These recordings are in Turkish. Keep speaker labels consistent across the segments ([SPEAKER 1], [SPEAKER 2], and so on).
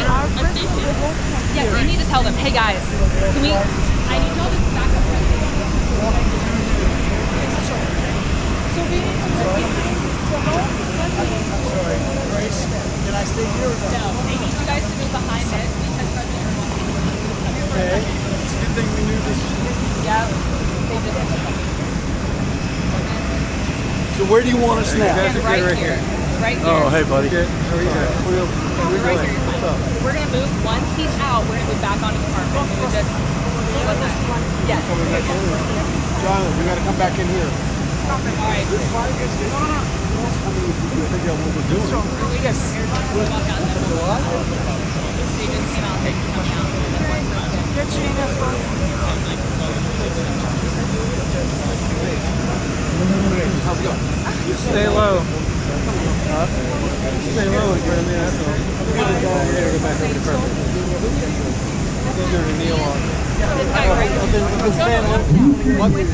[SPEAKER 1] need a station. Yeah, you need to tell them, hey guys, can we? I need y'all to back up. So we need to sorry, Grace, can I stay here or no? No, they need you guys to move behind this because President Erdoğan. Okay. It's a good thing we knew this. Yeah.
[SPEAKER 2] So where do you want us now?
[SPEAKER 1] Right here. Right here.
[SPEAKER 2] Oh, hey, buddy.
[SPEAKER 1] Good. How are you? Right here. We're going to move, once he's out, we're going to move back onto the carpet. So we just, yes.
[SPEAKER 2] John, we got to come back in here.
[SPEAKER 1] All right.
[SPEAKER 2] This fire gets figure out what we're doing.
[SPEAKER 1] Yes. They just came out, they can come out.
[SPEAKER 2] How's it going?
[SPEAKER 3] Stay low. Stay low and turn me out. We're going to go back over the carpet. Then you're to kneel on.
[SPEAKER 1] This guy right here.
[SPEAKER 2] What? In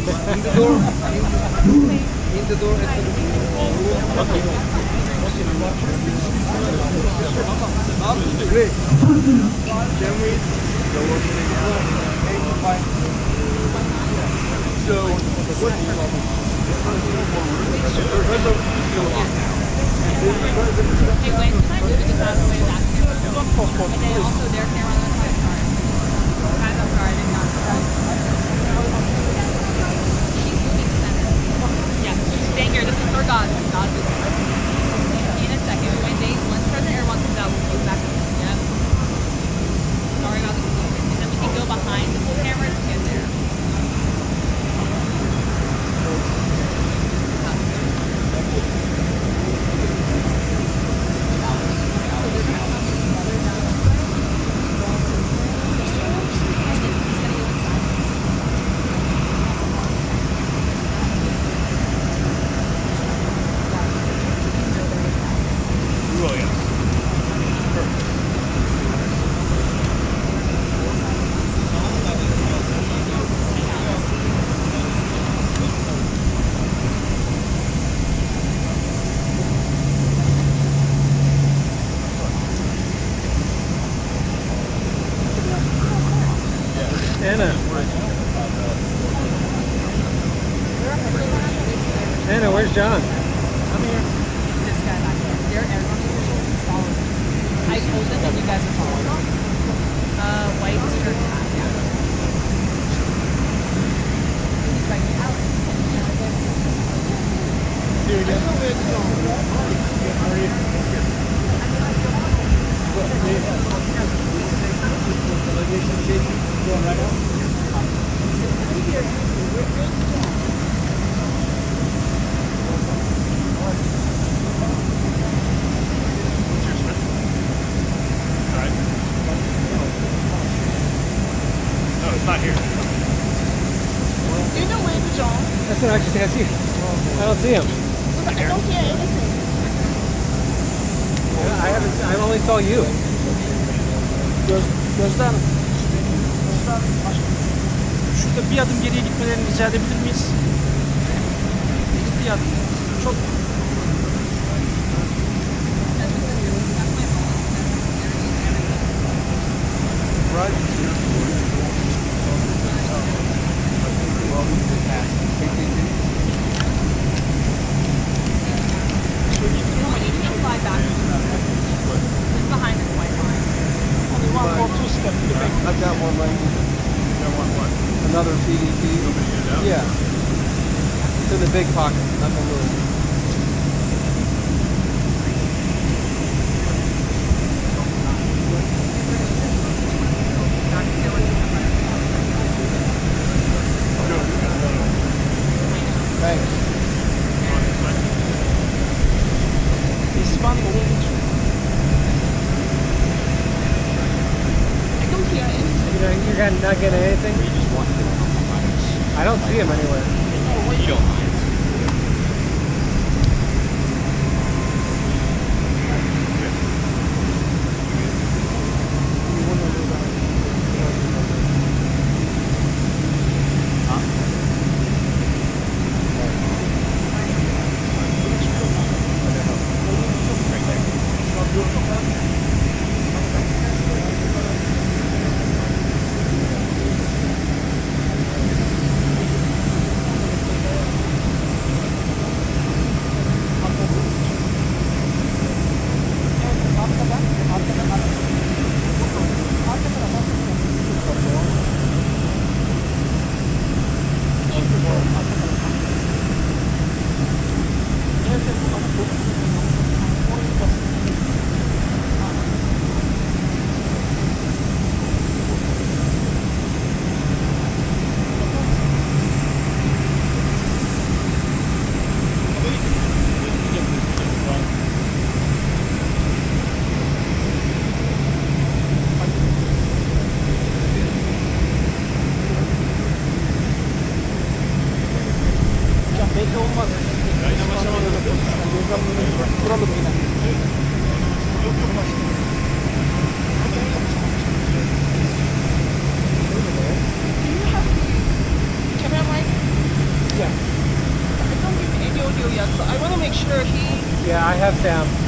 [SPEAKER 2] the door? In the door? Okay. Great. Can we go over there? So, what do you want?
[SPEAKER 1] Hey, Wayne, can I move it just out of the way of that? And then also their camera on the side. Sorry. Guys, I'm sorry, I did not. She's moving center. Yeah, she's staying here. This is for God. God's is in a second. Once President Erdoğan comes out, we'll move back. Yep. Sorry about the confusion. And then we can go behind the full camera to get there.
[SPEAKER 3] Anna, where's John?
[SPEAKER 1] I'm here. It's this guy back there. They're Erdoğan's officials. He's following. I told them that you guys are following. White shirt hat, yeah. He's right here.
[SPEAKER 2] Here again. How are you? Going right out?
[SPEAKER 4] Not here.
[SPEAKER 1] You know where the John?
[SPEAKER 3] That's what I actually can't see. I don't see him.
[SPEAKER 1] I don't hear anything.
[SPEAKER 3] I only saw you.
[SPEAKER 5] Gözler. Şurada bir adım geriye gitmelerini rica edebilir miyiz? Bir adım. Çok.
[SPEAKER 2] Right.
[SPEAKER 1] Slide back. Just behind this white line.
[SPEAKER 5] Only one or two steps.
[SPEAKER 2] I've got one right here.
[SPEAKER 4] Got one.
[SPEAKER 2] Another PDP. Yeah. It's in the big pocket, not the little. Thanks.
[SPEAKER 5] This one will reach.
[SPEAKER 1] I don't hear anything.
[SPEAKER 3] You're not getting anything?
[SPEAKER 4] We just want to
[SPEAKER 3] I don't see him anywhere.
[SPEAKER 4] you don't mind.
[SPEAKER 2] Sam.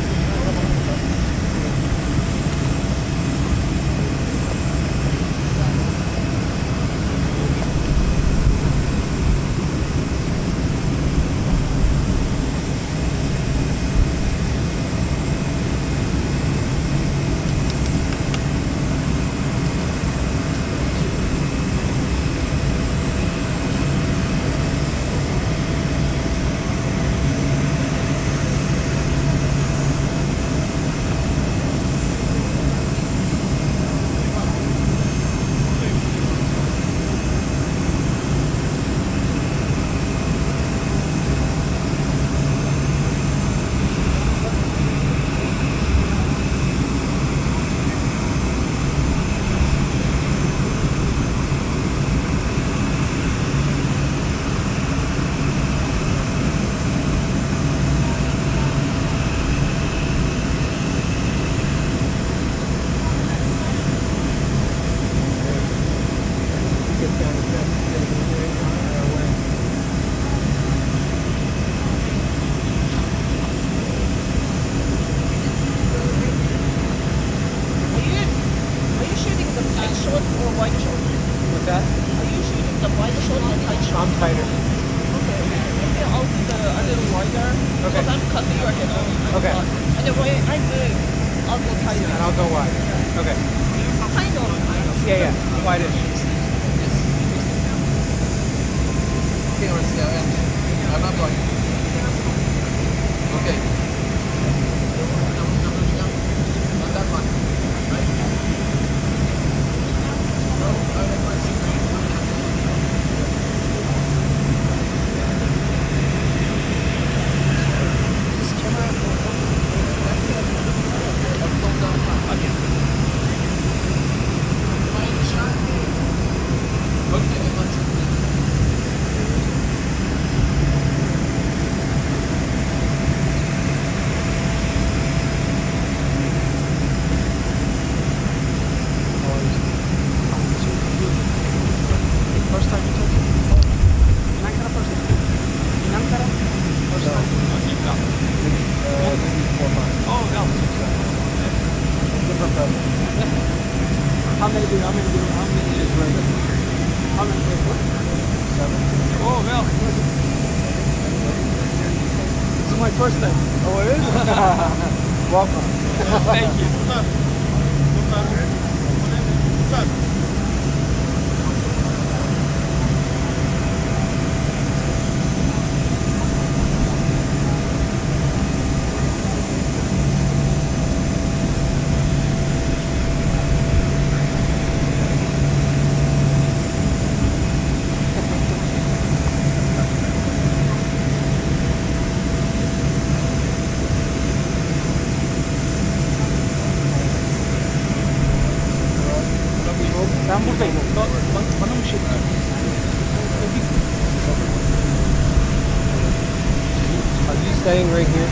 [SPEAKER 2] Staying right here.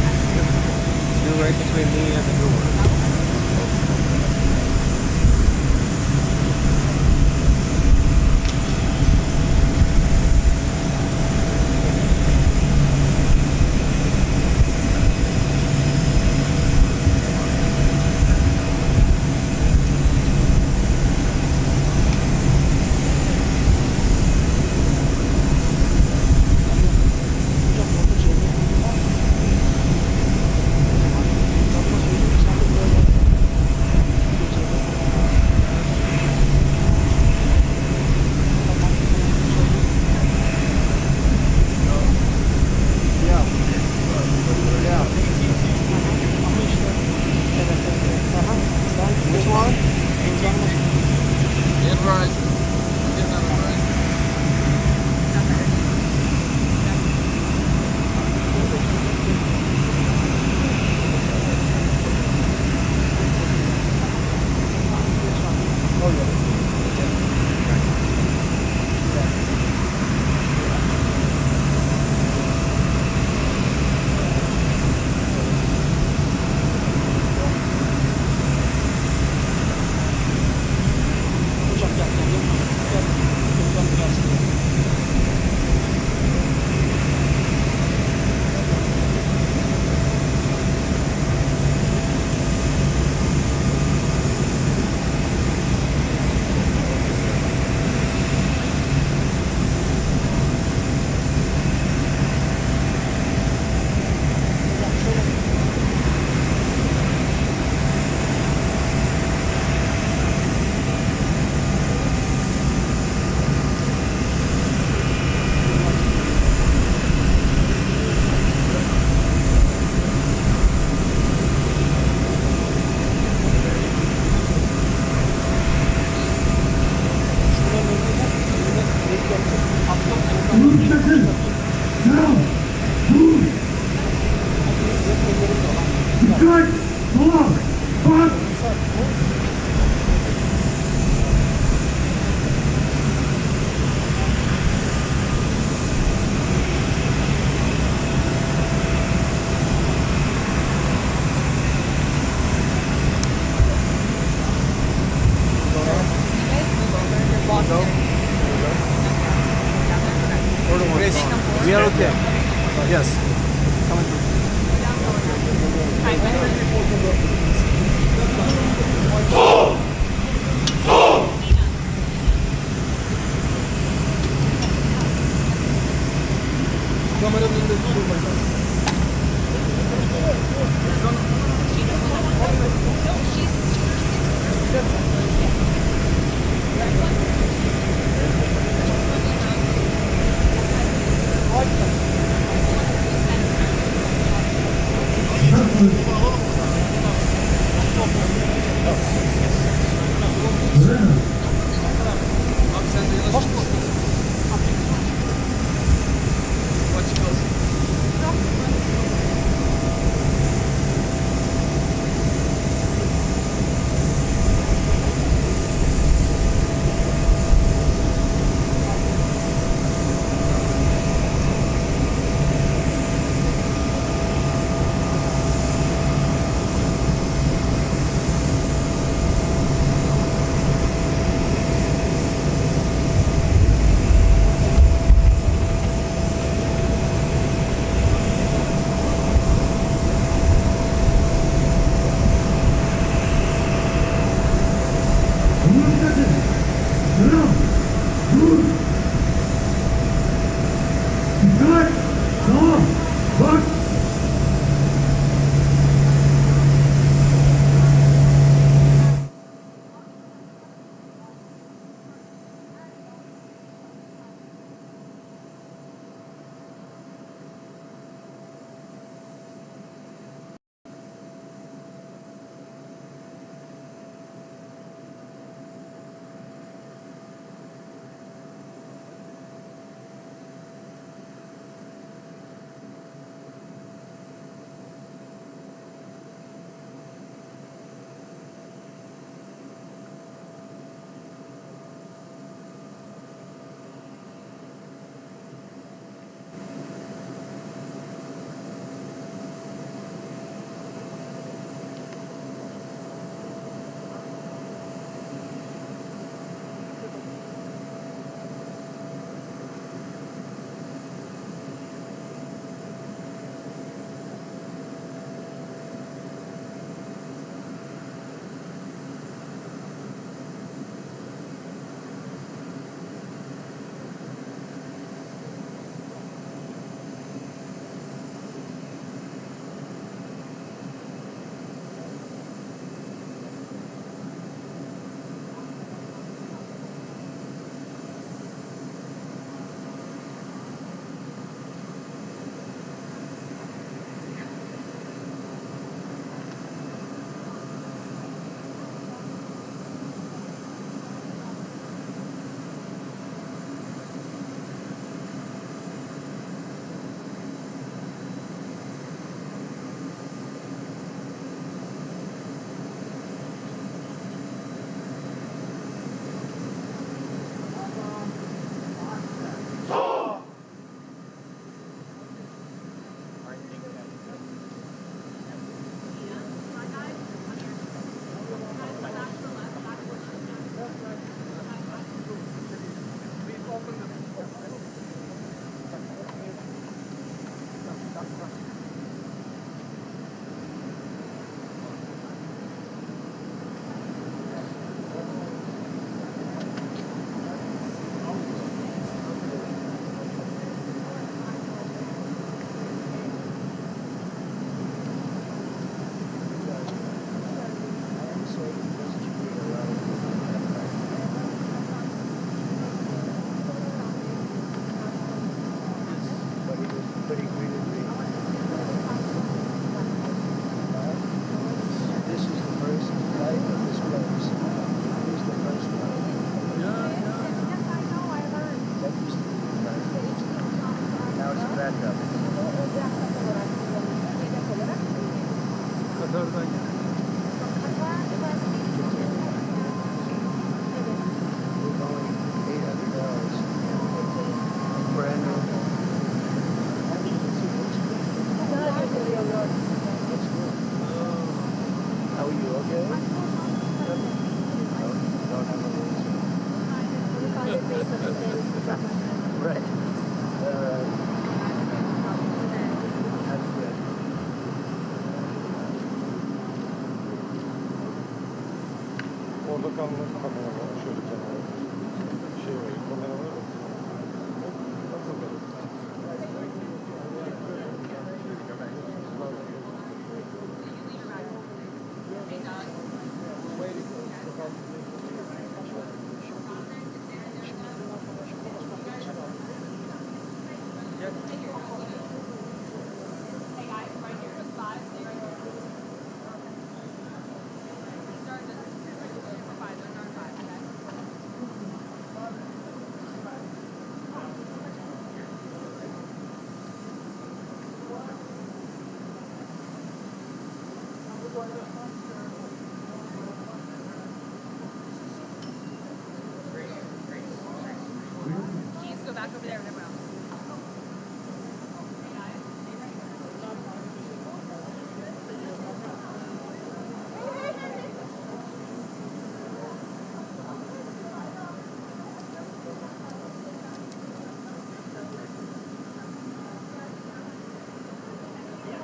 [SPEAKER 2] You're right between me and the door. go. Grace, we are okay. Yes. Coming through. Kameranın önünde durmayın. Abi sen de yanaşık mı? Açık kalsın.
[SPEAKER 3] Right. Orada kalmak kamera var. Şöyle kenara. Şey var. Kamera var.
[SPEAKER 1] Back over there with everyone else.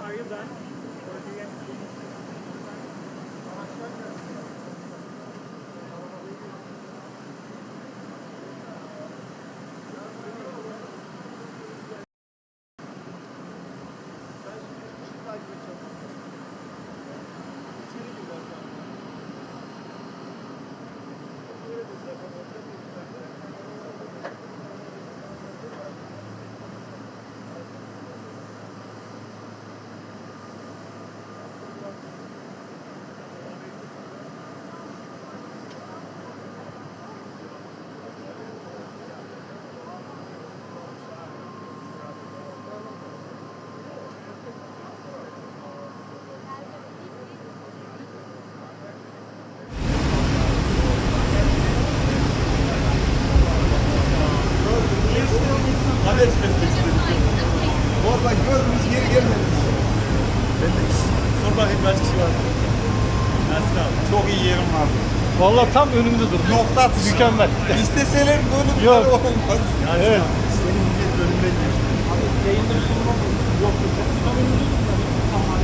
[SPEAKER 5] Are you done?
[SPEAKER 3] Vallahi gördünüz geri gelmediniz.
[SPEAKER 4] Sor bakayım kaç kişi var? Nasıl abi?
[SPEAKER 3] Çok iyi yerim var.
[SPEAKER 2] Vallahi tam önümde dur.
[SPEAKER 3] Nokta atışı.
[SPEAKER 2] Mükemmel.
[SPEAKER 3] İsteseler böyle bir
[SPEAKER 2] Yok.
[SPEAKER 3] şey olmaz.
[SPEAKER 2] Evet.
[SPEAKER 4] Senin millet önünden geçti.
[SPEAKER 5] Yayında bir sorun olmadı. Yok. Tam önümüzde durmadı. Tamam.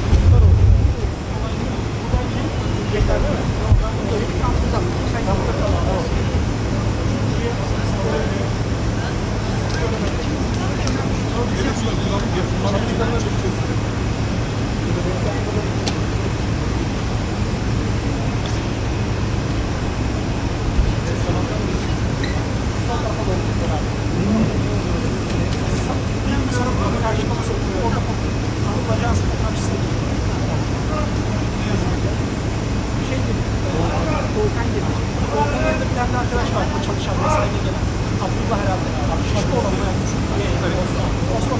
[SPEAKER 5] Yeter değil mi? Sen burada kal. Arkadaş var, çalışan mesaiye gelen. Abdullah herhalde. Şişko olan bu yapmış. Osman.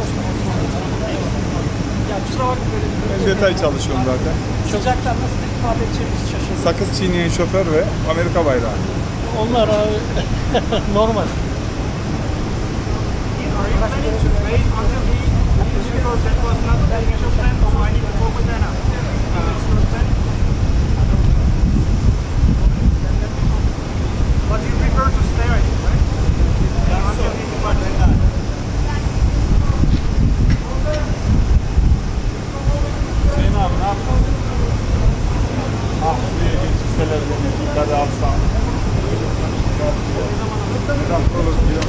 [SPEAKER 5] Ya kusura bakma böyle bir
[SPEAKER 3] Detay çalışıyorum zaten.
[SPEAKER 5] sıcaktan nasıl ifade edeceğimizi şaşırdım.
[SPEAKER 3] Sakız çiğneyen şoför ve Amerika bayrağı.
[SPEAKER 2] Onlar abi normal.
[SPEAKER 5] But you prefer to stay, right? Yeah, until he departs.
[SPEAKER 3] Hüseyin abi ne yaptın? Ah diye geçirseler beni yukarı alsam. Bırak olur diyor.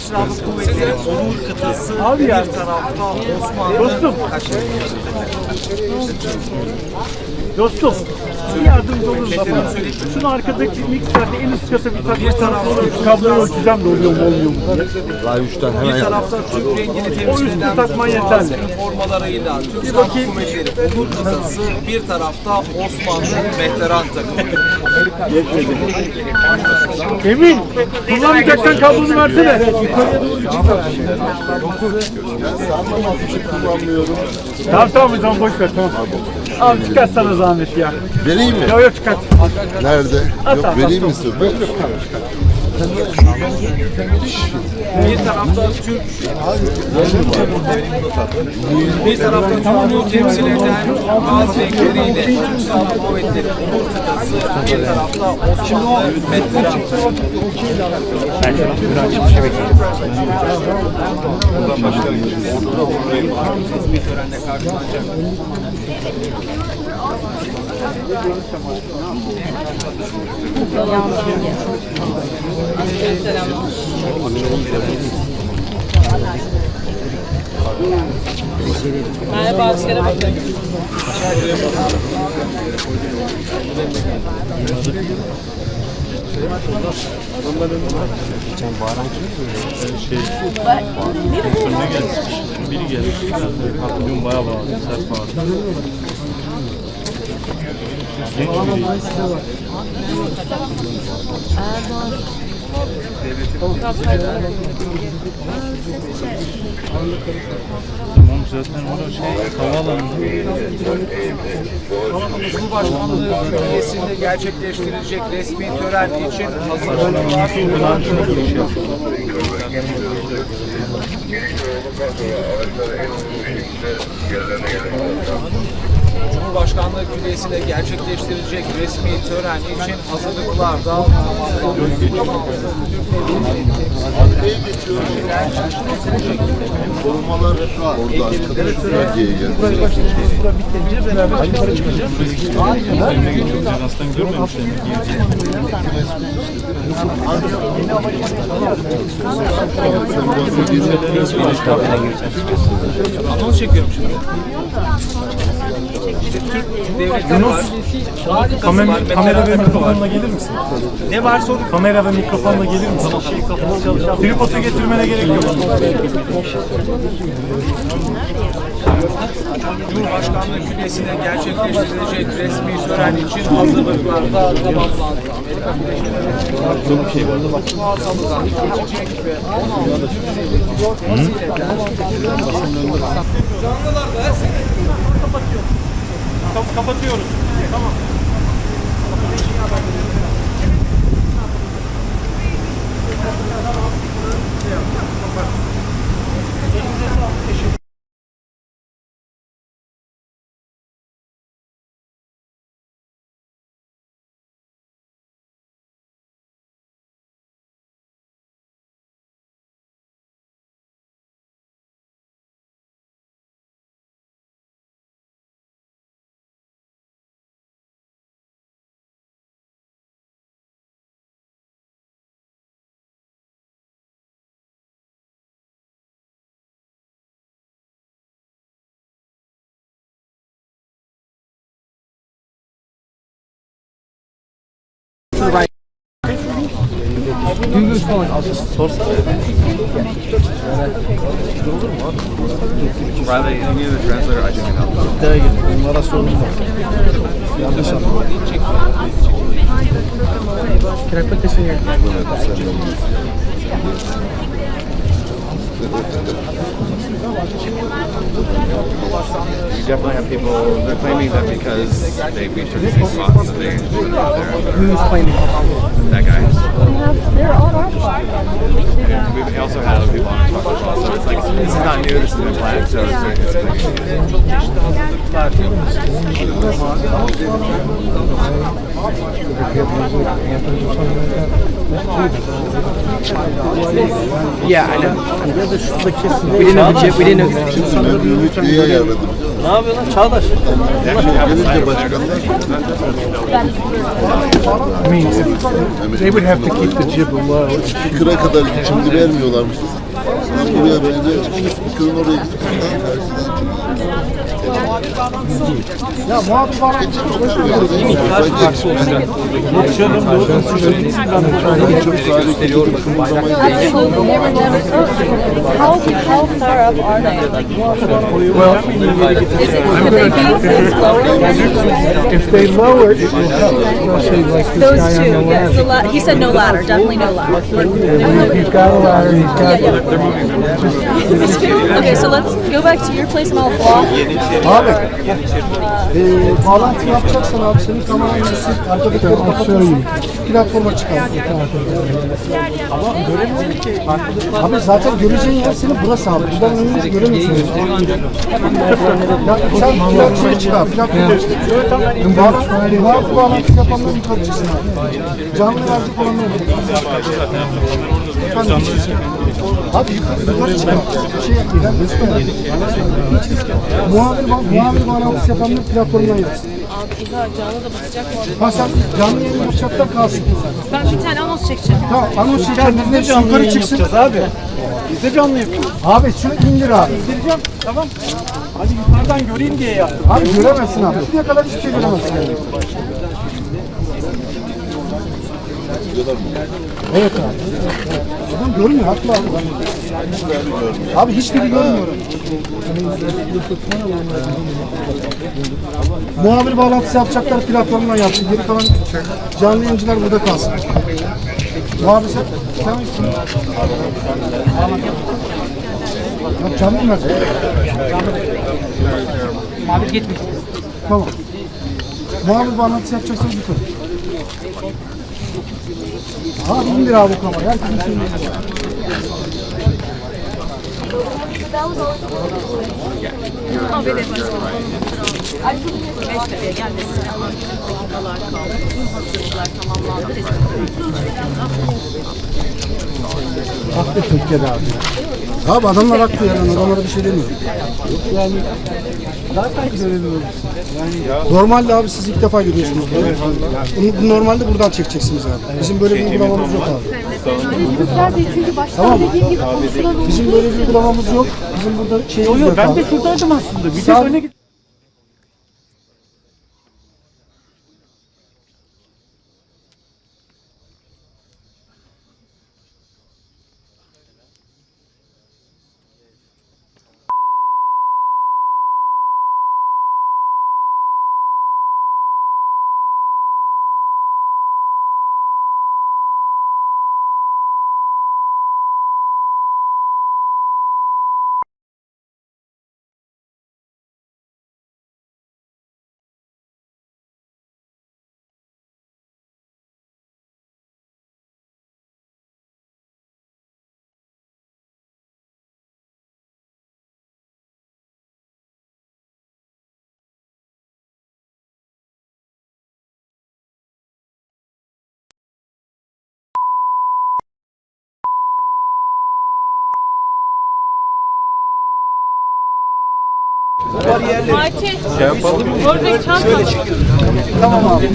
[SPEAKER 5] Silahlı Kuvvetleri Onur kıtası bir tarafta Osmanlı.
[SPEAKER 6] Dostum, bir yardımcı olur musun? Şunu arkadaki mikserde en üst kata bir tarafta kabloyu ölçeceğim de oluyor mu olmuyor mu?
[SPEAKER 5] Bir tarafta Türk rengini temsil eden formalarıyla Türk Silahlı Kuvvetleri Onur kıtası, bir tarafta Osmanlı veteran takımı.
[SPEAKER 6] Emin, kullanmayacaksan kablonu versene. Tamam o zaman boş ver, tamam. Al çıkart sana zahmet ya.
[SPEAKER 7] Vereyim mi?
[SPEAKER 6] Yok çıkart.
[SPEAKER 7] Nerede? Yok vereyim mi size?
[SPEAKER 5] Bir tarafta Türk, bir tarafta Türk'ü temsil eden bazı renkleriyle Türk Silahlı Kuvvetleri Onur kıtası, bir tarafta Osmanlı veteran. Bir törenle karşılanacak.
[SPEAKER 1] Merhaba, askere bakın.
[SPEAKER 3] Biri geldi. Dün bayağı bağırdı. Sert bağırdı. Tamam zaten orada havaalanı.
[SPEAKER 5] Cumhurbaşkanlığı bünyesinde gerçekleştirilecek resmi tören için hazırlanılan Cumhurbaşkanlığı külliyesinde gerçekleştirilecek resmi tören için hazırlıklar da
[SPEAKER 7] Korumalar orada arkadaşlar geldi.
[SPEAKER 3] Aslan görmemişler.
[SPEAKER 5] anons çekiyorum şimdi. İşte Türk devletleri var.
[SPEAKER 6] Kamera ve mikrofonla gelir misin?
[SPEAKER 5] Ne var sorun?
[SPEAKER 6] Kamera ve mikrofonla gelir misin? Tripodu getirmene gerek yok.
[SPEAKER 5] Cumhurbaşkanlığı külliyesinde gerçekleştirilecek resmi tören için hazırlıklar da tamamlandı. Amerika Birleşik Devletleri'nin muazzamlıdan geçecek ve 16
[SPEAKER 6] Kapatıyoruz. Tamam.
[SPEAKER 2] Google's phone. I'll just source it.
[SPEAKER 8] Rather, you need a translator, I can help.
[SPEAKER 2] Onlara sordum da. Yanlış anladım. Can I put this in here?
[SPEAKER 8] You definitely have people, they're claiming that because they reached a safe spot, so they put it out there.
[SPEAKER 2] Who's claiming?
[SPEAKER 8] That guy.
[SPEAKER 1] They're on our spot.
[SPEAKER 8] We also have people on our spot. So it's like, this is not new, this has been planned, so it's
[SPEAKER 2] Yeah, I know. We didn't know the chip. We didn't know.
[SPEAKER 7] Niye ayarladım?
[SPEAKER 2] Ne yapıyorlar? Çağdaş.
[SPEAKER 7] Gelince başkanlar.
[SPEAKER 6] I mean, they would have to keep the jib low.
[SPEAKER 7] Speaker'a kadar şimdi vermiyorlarmış. Buraya belediye çıkmış. Speaker'ın oraya gidip karşıdan
[SPEAKER 6] Ya muhabbet var.
[SPEAKER 1] How far up are they? Like,
[SPEAKER 6] Well,
[SPEAKER 1] could they be lower?
[SPEAKER 6] if they lower, it will help. Let's say like this
[SPEAKER 1] Those
[SPEAKER 6] guy
[SPEAKER 1] two,
[SPEAKER 6] on the
[SPEAKER 1] yes.
[SPEAKER 6] ladder.
[SPEAKER 1] He said no ladder, definitely no ladder.
[SPEAKER 6] He's got a ladder. He's got.
[SPEAKER 1] Okay, so let's go back to your place and I'll walk.
[SPEAKER 6] Abi, bağlantı yapacaksan abi senin kameranı sil, arkadakileri kapatırsın, platforma çıkarsın. Ama göremiyorum ki. Abi zaten göreceğin yer senin burası abi. Buradan önünü göremiyorsun. Ya sen platforma çıkar, platforma çıkar. Bağlantı yapanları yukarı çıksın abi. Canlı verecek olanları. Abi yukarı çıkar. Şey yapayım, muhabir bağlantısı yapanlar platformdan yapsın.
[SPEAKER 1] Abi İza canlı da basacak mı?
[SPEAKER 6] Ha sen canlı yayın yapacaklar kalsın.
[SPEAKER 1] Ben bir tane anons çekeceğim.
[SPEAKER 6] Tamam anons çekenlerin hepsi yukarı çıksın.
[SPEAKER 2] abi. Biz de canlı yapıyoruz.
[SPEAKER 6] Abi şunu indir abi.
[SPEAKER 2] İndireceğim. Tamam. Hadi yukarıdan göreyim diye yaptım.
[SPEAKER 6] Abi göremezsin abi. Şimdiye kadar hiçbir şey göremezsin. Evet abi. Adam görmüyor haklı abi. Abi hiçbiri görmüyor. Muhabir bağlantısı yapacaklar platformdan yapsın. Geri kalan canlı yayıncılar burada kalsın. Muhabir tamam. Ya canlı mı?
[SPEAKER 2] Muhabir gitmiş.
[SPEAKER 6] Tamam. Muhabir bağlantısı yapacaksanız yukarı. Abi indir abi bu kamerayı. Herkesin şeyini indir.
[SPEAKER 1] Beştepe'ye gelmesine dakikalar kaldı. Tüm hazırlıklar tamamlandı.
[SPEAKER 6] Haklı Türkiye'de abi. Abi adamlar haklı yani. Adamlara bir şey demiyor. Yani zaten göremiyoruz. Yani normalde abi siz ilk defa görüyorsunuz bunu. Bunu normalde buradan çekeceksiniz abi. Bizim böyle bir uygulamamız yok abi. Tamam mı? Bizim böyle bir uygulamamız yok. Bizim burada şeyimiz yok abi.
[SPEAKER 2] Ben de şuradaydım aslında. Bir tek öne git.
[SPEAKER 1] Fatih. Orada çanta.
[SPEAKER 6] Tamam abi.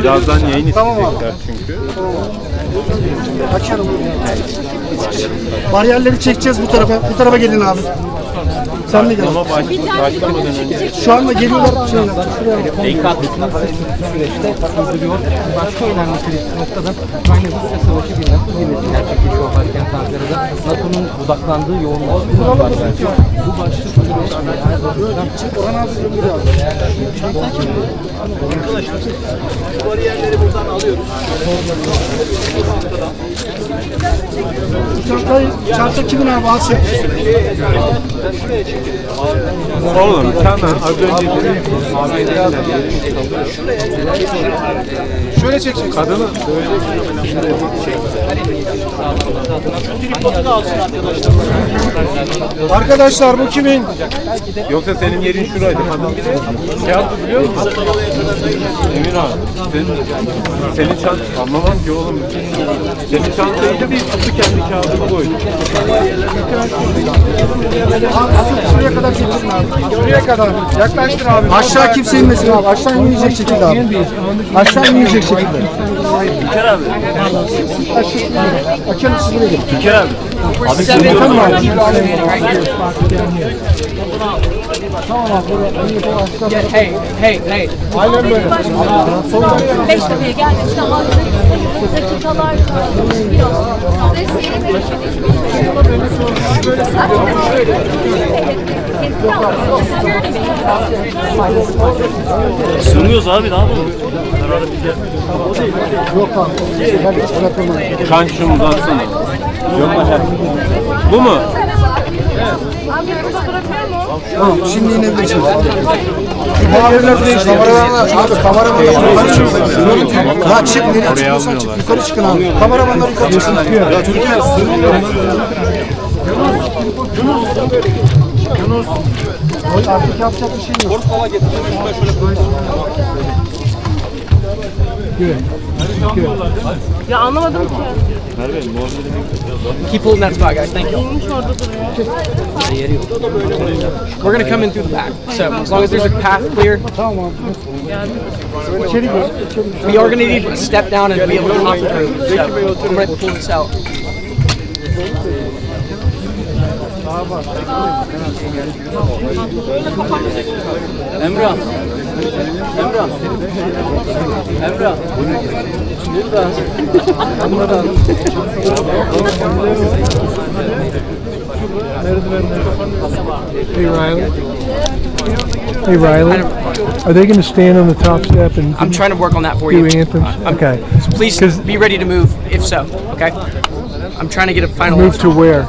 [SPEAKER 8] birazdan yayın isteyecekler çünkü.
[SPEAKER 6] Açalım. Bariyerleri çekeceğiz bu tarafa. Bu tarafa gelin abi. Sen de gel. Şu anda geliyorlar.
[SPEAKER 2] Şuraya. Süreçte sürdürüyor. Başka önemli kritik noktada Ukrayna-Rusya savaşı bir NATO zirvesi gerçekleşiyor başkent Ankara'da. NATO'nun odaklandığı yoğunlaştığı bahsediyor. Bu başlık
[SPEAKER 6] Orhan abi gönderiyor abi.
[SPEAKER 2] Arkadaşlar, bu bariyerleri buradan alıyoruz.
[SPEAKER 6] Çanta kimin abi? Asya.
[SPEAKER 8] Oğlum sen az önce
[SPEAKER 6] Şöyle çekeceksin.
[SPEAKER 8] kadını
[SPEAKER 6] Arkadaşlar bu kimin?
[SPEAKER 8] Yoksa senin yerin şuraydı. Şey yaptı biliyor musun? Emin abi. Senin çant anlamam ki oğlum. Senin çantayı da bir tuttu kendi kağıdını koydu.
[SPEAKER 6] Şuraya kadar getirin abi. Şuraya kadar. Yaklaştır abi. Aşağı kimse inmesin abi. Aşağı inmeyecek şekilde abi. Aşağı inmeyecek şekilde.
[SPEAKER 4] Fikir abi.
[SPEAKER 6] Açalım siz buraya gelin.
[SPEAKER 4] Fikir abi.
[SPEAKER 6] Abi sen de tamam abi. Tamam abi.
[SPEAKER 1] Hey.
[SPEAKER 6] Aynen böyle.
[SPEAKER 1] 5 dakikaya gelmesine hazır dakikalar
[SPEAKER 4] Sığmıyoruz abi, ne yapalım? Herhalde bir gel.
[SPEAKER 6] Yok abi.
[SPEAKER 8] Kanka şunu uzatsana. Yok mu? Bu mu?
[SPEAKER 1] Abi burada bırakıyor mu?
[SPEAKER 6] Tamam şimdi inebilirsiniz. Kameralar değişti. Abi kameramanlar yukarı çıksın. Ya çık nereye çıkıyorsan çık. Yukarı çıkın abi. Kameramanlar yukarı çıksın. Ya Türkiye sığmıyor. Yunus. Artık yapacak bir şey yok.
[SPEAKER 1] Ya anlamadım ki.
[SPEAKER 2] Keep holding that spot, guys. Thank you. We're gonna come in through the back. So as long as there's a path clear, we are gonna need to step down and be able to come off the roof. So I'm gonna pull this out.
[SPEAKER 5] Emrah.
[SPEAKER 9] Hey Riley, are they going to stand on the top step and
[SPEAKER 2] I'm trying to work on that for
[SPEAKER 9] do
[SPEAKER 2] you.
[SPEAKER 9] anthems? Okay.
[SPEAKER 2] So please be ready to move if so. Okay. I'm trying to get a final
[SPEAKER 9] Move to where?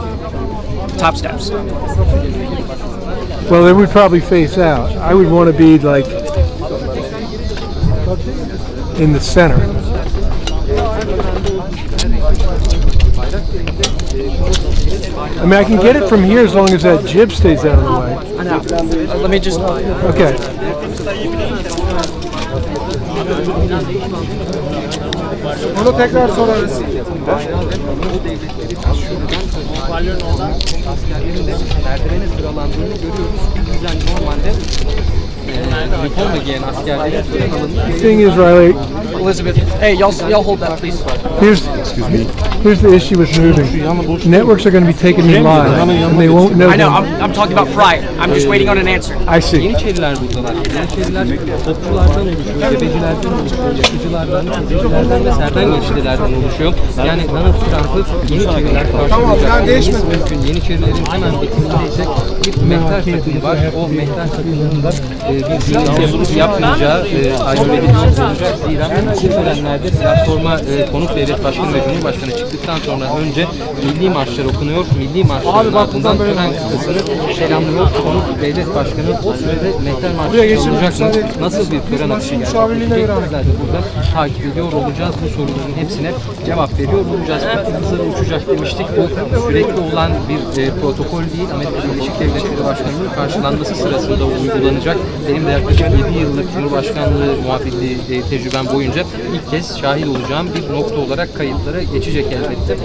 [SPEAKER 2] top steps.
[SPEAKER 9] Well, they would probably face out. I would want to be like in the center. I mean, I can get it from here as long as that jib stays out of the way.
[SPEAKER 2] I know. Let me just.
[SPEAKER 9] Okay.
[SPEAKER 6] Onu tekrar sorarız.
[SPEAKER 2] Merdivene sıralandığını görüyoruz. Bizden normalde uniforma giyen askerlerin
[SPEAKER 9] The thing is, Riley,
[SPEAKER 2] Elizabeth, hey, y'all hold that, please.
[SPEAKER 9] here's the issue with moving. Networks are going to be taking me live, and they won't know.
[SPEAKER 2] I know. I'm talking about prior. I'm just waiting on an answer.
[SPEAKER 9] I see.
[SPEAKER 2] Yeniçeriler buradalar. Yeniçeriler topçulardan oluşuyor, tefecilerden oluşuyor, yakıcılardan, tefecilerden ve serden geçicilerden oluşuyor. Yani Donald Trump'ı Yeniçeriler karşılayacak. Mümkün. Yeniçerilerin hemen bitimindeyse bir mehter takımı var. O mehter takımının da bir yazılıp yapmayacağı takip edilmiş olacak. Zira bu törenlerde platforma konuk devlet başkanı ve cumhurbaşkanı çıktıktan sonra önce milli marşlar okunuyor. Milli marşların ardından tören kısmını selamlıyor. Konuk devlet başkanı o sürede mehter marşı olacak mı? Nasıl bir tören akışı gerçekleşecek? Bizler de burada takip ediyor olacağız. Bu soruların hepsine cevap veriyor olacağız. Hızlı uçacak demiştik. Bu sürekli olan bir protokol değil. Amerika Birleşik Devletleri Başkanı'nın karşılanması sırasında uygulanacak. Benim de yaklaşık 7 yıllık Cumhurbaşkanlığı muhabirliği tecrübem boyunca ilk kez şahit olacağım bir nokta olarak kayıtlara geçecek elbette.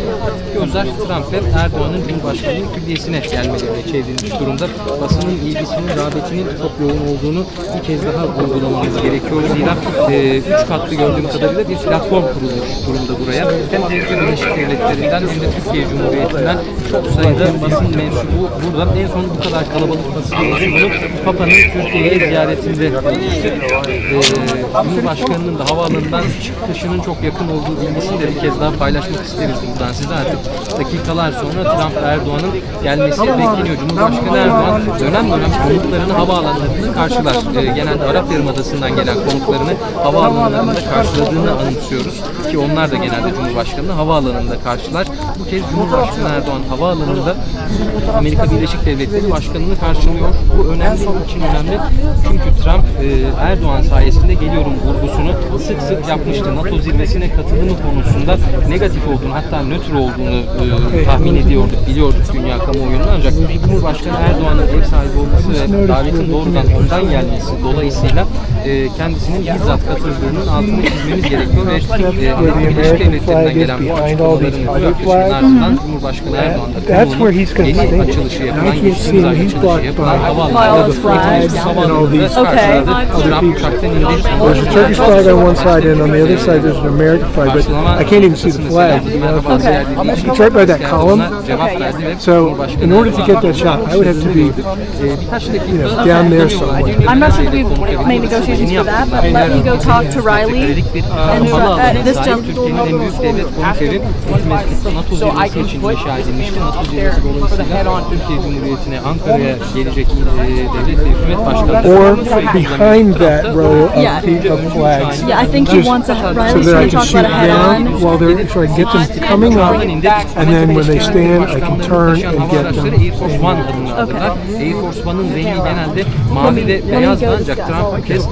[SPEAKER 2] Gözler Trump ve Erdoğan'ın Cumhurbaşkanlığı külliyesine gelmelerine çevrilmiş durumda. Basının ilgisinin, rağbetinin çok yoğun olduğunu bir kez daha vurgulamamız gerekiyor. Zira 3 katlı gördüğüm kadarıyla bir platform kurulmuş durumda buraya. Hem Amerika Birleşik Devletleri'nden hem de Türkiye Cumhuriyeti'nden çok sayıda basın mensubu burada. En son bu kadar kalabalık basın mensubunu Papa'nın Türkiye'ye ziyaretinde olmuştu. Cumhurbaşkanının da havaalanından çıkışının çok yakın olduğu bilgisini de bir kez daha paylaşmak isteriz buradan size. Artık dakikalar sonra Trump ve Erdoğan'ın gelmesi bekleniyor. Cumhurbaşkanı Erdoğan dönem konuklarını havaalanlarında karşılar. Genelde Arap Yarımadası'ndan gelen konuklarını havaalanlarında karşıladığını anımsıyoruz. Ki onlar da genelde Cumhurbaşkanı'nı havaalanında karşılar. Bu kez Cumhurbaşkanı Erdoğan havaalanında Amerika Birleşik Devletleri Başkanı'nı karşılıyor. Bu önemli, için önemli. Çünkü Trump Erdoğan sayesinde geliyorum vurgusunu sık sık yapmıştı. NATO zirvesine katılımı konusunda negatif olduğunu, hatta nötr olduğunu tahmin ediyorduk, biliyorduk dünya kamuoyunda, ancak Cumhurbaşkanı Erdoğan'ın ev sahibi olması ve davetin doğrudan ondan gelmesi dolayısıyla kendisinin bizzat katıldığının altını çizmemiz gerekiyor ve Amerika Birleşik Devletleri'nden gelen bu açıklamaların yaklaşımın ardından Cumhurbaşkanı Erdoğan'da konuğunun yeni açılışı yapılan, geçtiğimiz ay açılışı yapılan havaalanında Trump uçaktan indi.
[SPEAKER 9] There's a Turkish flag on one side, and on the other side there's an American flag, but I can't even see the flag. It's right by that column. So in order to get that shot, I would have to be down there somewhere.
[SPEAKER 10] I'm not sure that we've made negotiations for that, but let me go talk to Riley and this jump.
[SPEAKER 2] Türkiye'nin en büyük devlet konuk evi Meksika'da NATO zirvesi için inşa edilmişti. NATO zirvesi dolayısıyla Türkiye Cumhuriyeti'ne Ankara'ya gelecek devlet ve hükümet başkanı
[SPEAKER 9] Or behind that row of flags.
[SPEAKER 10] Yeah, I think he wants a Riley's
[SPEAKER 9] So that I
[SPEAKER 10] going to
[SPEAKER 9] can
[SPEAKER 10] talk
[SPEAKER 9] shoot
[SPEAKER 10] about a head-on.
[SPEAKER 9] down while they're, so I can get them coming up, and then when they stand, I can turn and get them.
[SPEAKER 2] Air Force One adını alırlar. Air Force One'ın rengi genelde mavi ve beyazdı, ancak Trump bu kez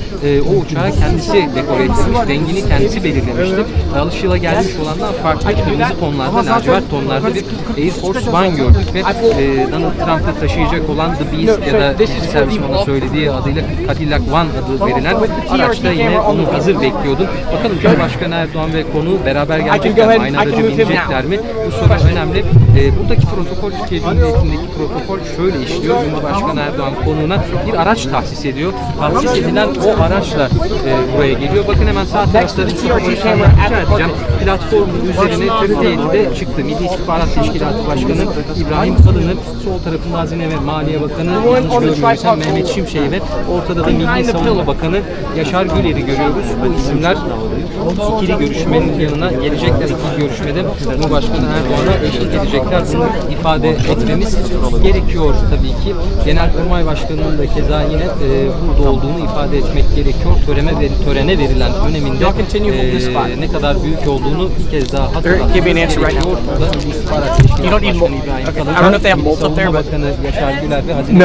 [SPEAKER 2] o uçağı kendisi dekore etmiş, rengini kendisi belirlemişti. Alışıla gelmiş olanlar farklı kırmızı tonlarda, lacivert tonlarda bir Air Force One gördük ve Donald Trump'ı taşıyacak olan The Beast ya da servismanın söylediği adıyla Cadillac One adı verilen araçta yine onu hazır bekliyordum. Bakalım Cumhurbaşkanı Erdoğan ve konuğu beraber gelecekler mi? Aynı araca binecekler mi? Bu soru önemli. Buradaki protokol, Türkiye Cumhuriyeti'ndeki protokol şöyle işliyor. Cumhurbaşkanı Erdoğan konuğuna bir araç tahsis ediyor. Tahsis edilen o araçla buraya geliyor. Bakın hemen sağ tarafta rica edeceğim. Platformun üzerine TRT7'de çıktı. Milli İstihbarat Teşkilatı Başkanı İbrahim Kalın'ı, sol tarafında Hazine ve Maliye Bakanı yanlış görmüyorsam Mehmet Şimşek'i ve ortada da Milli Savunma Bakanı Yaşar Güler'i görüyoruz. Bu isimler ikili görüşmenin yanına gelecekler. İkili görüşmede Cumhurbaşkanı Erdoğan'a eşlik edecekler. Bunu ifade etmemiz gerekiyor tabii ki. Genelkurmay Başkanı'nın da keza yine burada olduğunu ifade etmek gerekiyor. Törene verilen öneminde ne kadar büyük olduğunu bir kez daha hatırlatmak gerekiyor. Burada Milli İstihbarat Teşkilatı Başkanı İbrahim Kalın, Bakanı Yaşar Güler ve Hazine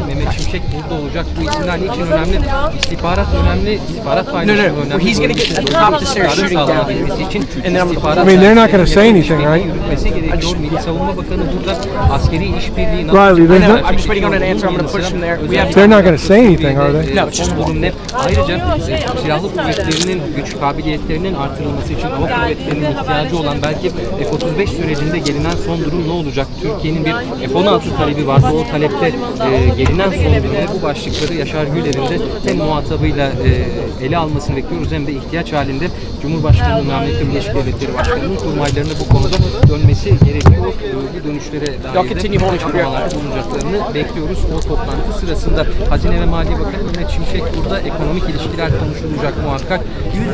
[SPEAKER 2] Mehmet Şimşek burada olacak. Bu isimler niçin önemli? İstihbarat önemli, istihbarat paylaşımı önemli.
[SPEAKER 11] He's going to get to the top of the stairs shooting down, and then I'm
[SPEAKER 9] I mean, they're not going to say anything, right?
[SPEAKER 2] Milli Savunma Bakanı burada askeri işbirliği
[SPEAKER 9] Riley,
[SPEAKER 11] I'm just waiting on an answer. I'm going to push him there.
[SPEAKER 9] They're not going to say anything, are they?
[SPEAKER 11] No, it's just
[SPEAKER 2] ayrıca silahlı kuvvetlerinin güç kabiliyetlerinin artırılması için hava kuvvetlerinin ihtiyacı olan belki F-35 sürecinde gelinen son durum ne olacak? Türkiye'nin bir F-16 talebi vardı. O talepte gelinen son durum ve bu başlıkları Yaşar Güler'in de hem muhatabıyla ele almasını bekliyoruz hem de ihtiyaç halinde Cumhurbaşkanlığı Amerika Birleşik Devletleri Başkanı'nın kurmaylarına bu konuda dönmesi gerekiyor. Bu dönüşlere dair de açıklamalarda bulunacaklarını bekliyoruz. O toplantı sırasında Hazine ve Maliye Bakanı Mehmet Şimşek burada ekonomik ilişkiler konuşulacak muhakkak.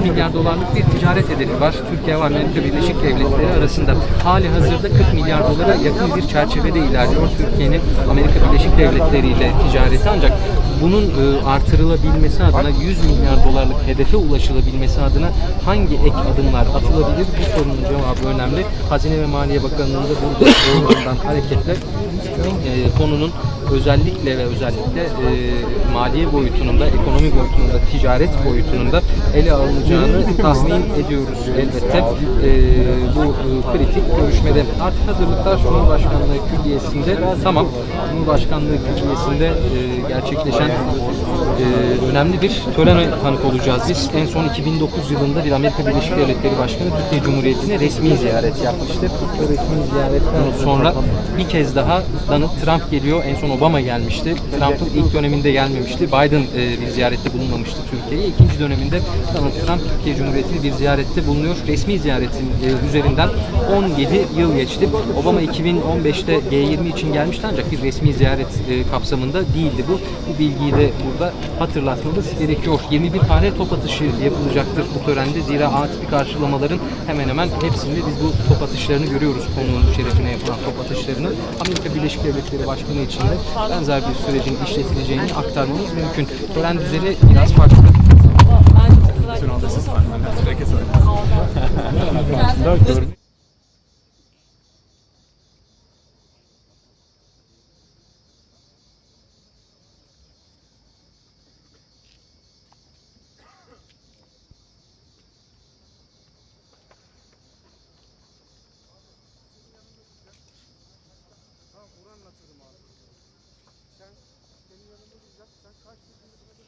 [SPEAKER 2] 100 milyar dolarlık bir ticaret hedefi var. Türkiye ve Amerika Birleşik Devletleri arasında. Hali hazırda 40 milyar dolara yakın bir çerçevede ilerliyor Türkiye'nin Amerika Birleşik Devletleri ile ticareti, ancak bunun artırılabilmesi adına 100 milyar dolarlık hedefe ulaşılabilmesi adına hangi ek adımlar atılabilir? Bu sorunun cevabı önemli. Hazine ve Maliye Bakanlığı'nda burada olduğundan hareketle konunun özellikle maliye boyutunun da, ekonomi boyutunun da, ticaret boyutunun da ele alınacağını tahmin ediyoruz elbette. Bu kritik görüşmede artık hazırlıklar Cumhurbaşkanlığı Külliyesi'nde tamam. Cumhurbaşkanlığı Külliyesi'nde gerçekleşen önemli bir törene tanık olacağız biz. En son 2009 yılında bir Amerika Birleşik Devletleri Başkanı Türkiye Cumhuriyeti'ne resmi ziyaret yapmıştı. Bu resmi ziyaretten sonra bir kez daha Donald Trump geliyor. En son Obama gelmişti. Trump'ın ilk döneminde gelmemişti. Biden bir ziyarette bulunmamıştı Türkiye'ye. İkinci döneminde Donald Trump Türkiye Cumhuriyeti'ne bir ziyarette bulunuyor. Resmi ziyaretin üzerinden 17 yıl geçti. Obama 2015'te G20 için gelmişti ancak bir resmi ziyaret kapsamında değildi bu. Bu bilgiyi de burada hatırlatmamız gerekiyor. 21 tane top atışı yapılacaktır bu törende. Zira A tipi karşılamaların hemen hemen hepsinde biz bu top atışlarını görüyoruz, konuğun şerefine yapılan top atışlarını. Amerika Birleşik Devletleri Başkanı için de benzer bir sürecin işletileceğini aktarmamız mümkün. Tören düzeni biraz farklı.
[SPEAKER 6] hatırladım abi. Senin yanında olacak. Sen kaç dediğinde sana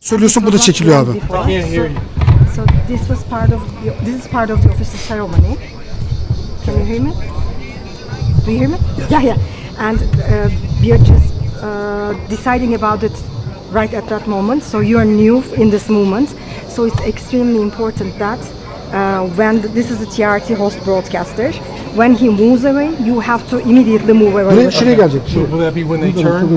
[SPEAKER 6] söylüyorsun, bu da çekiliyor abi.
[SPEAKER 12] So this was part of this is part of the official ceremony. Can you hear me? Do you hear me? Yes. Yeah. And we are just deciding about it right at that moment. So you are new in this movement. So it's extremely important that when this is a TRT host broadcaster, when he moves away, you have to immediately move away.
[SPEAKER 6] Şuraya gelecek.
[SPEAKER 9] Will that be when they turn?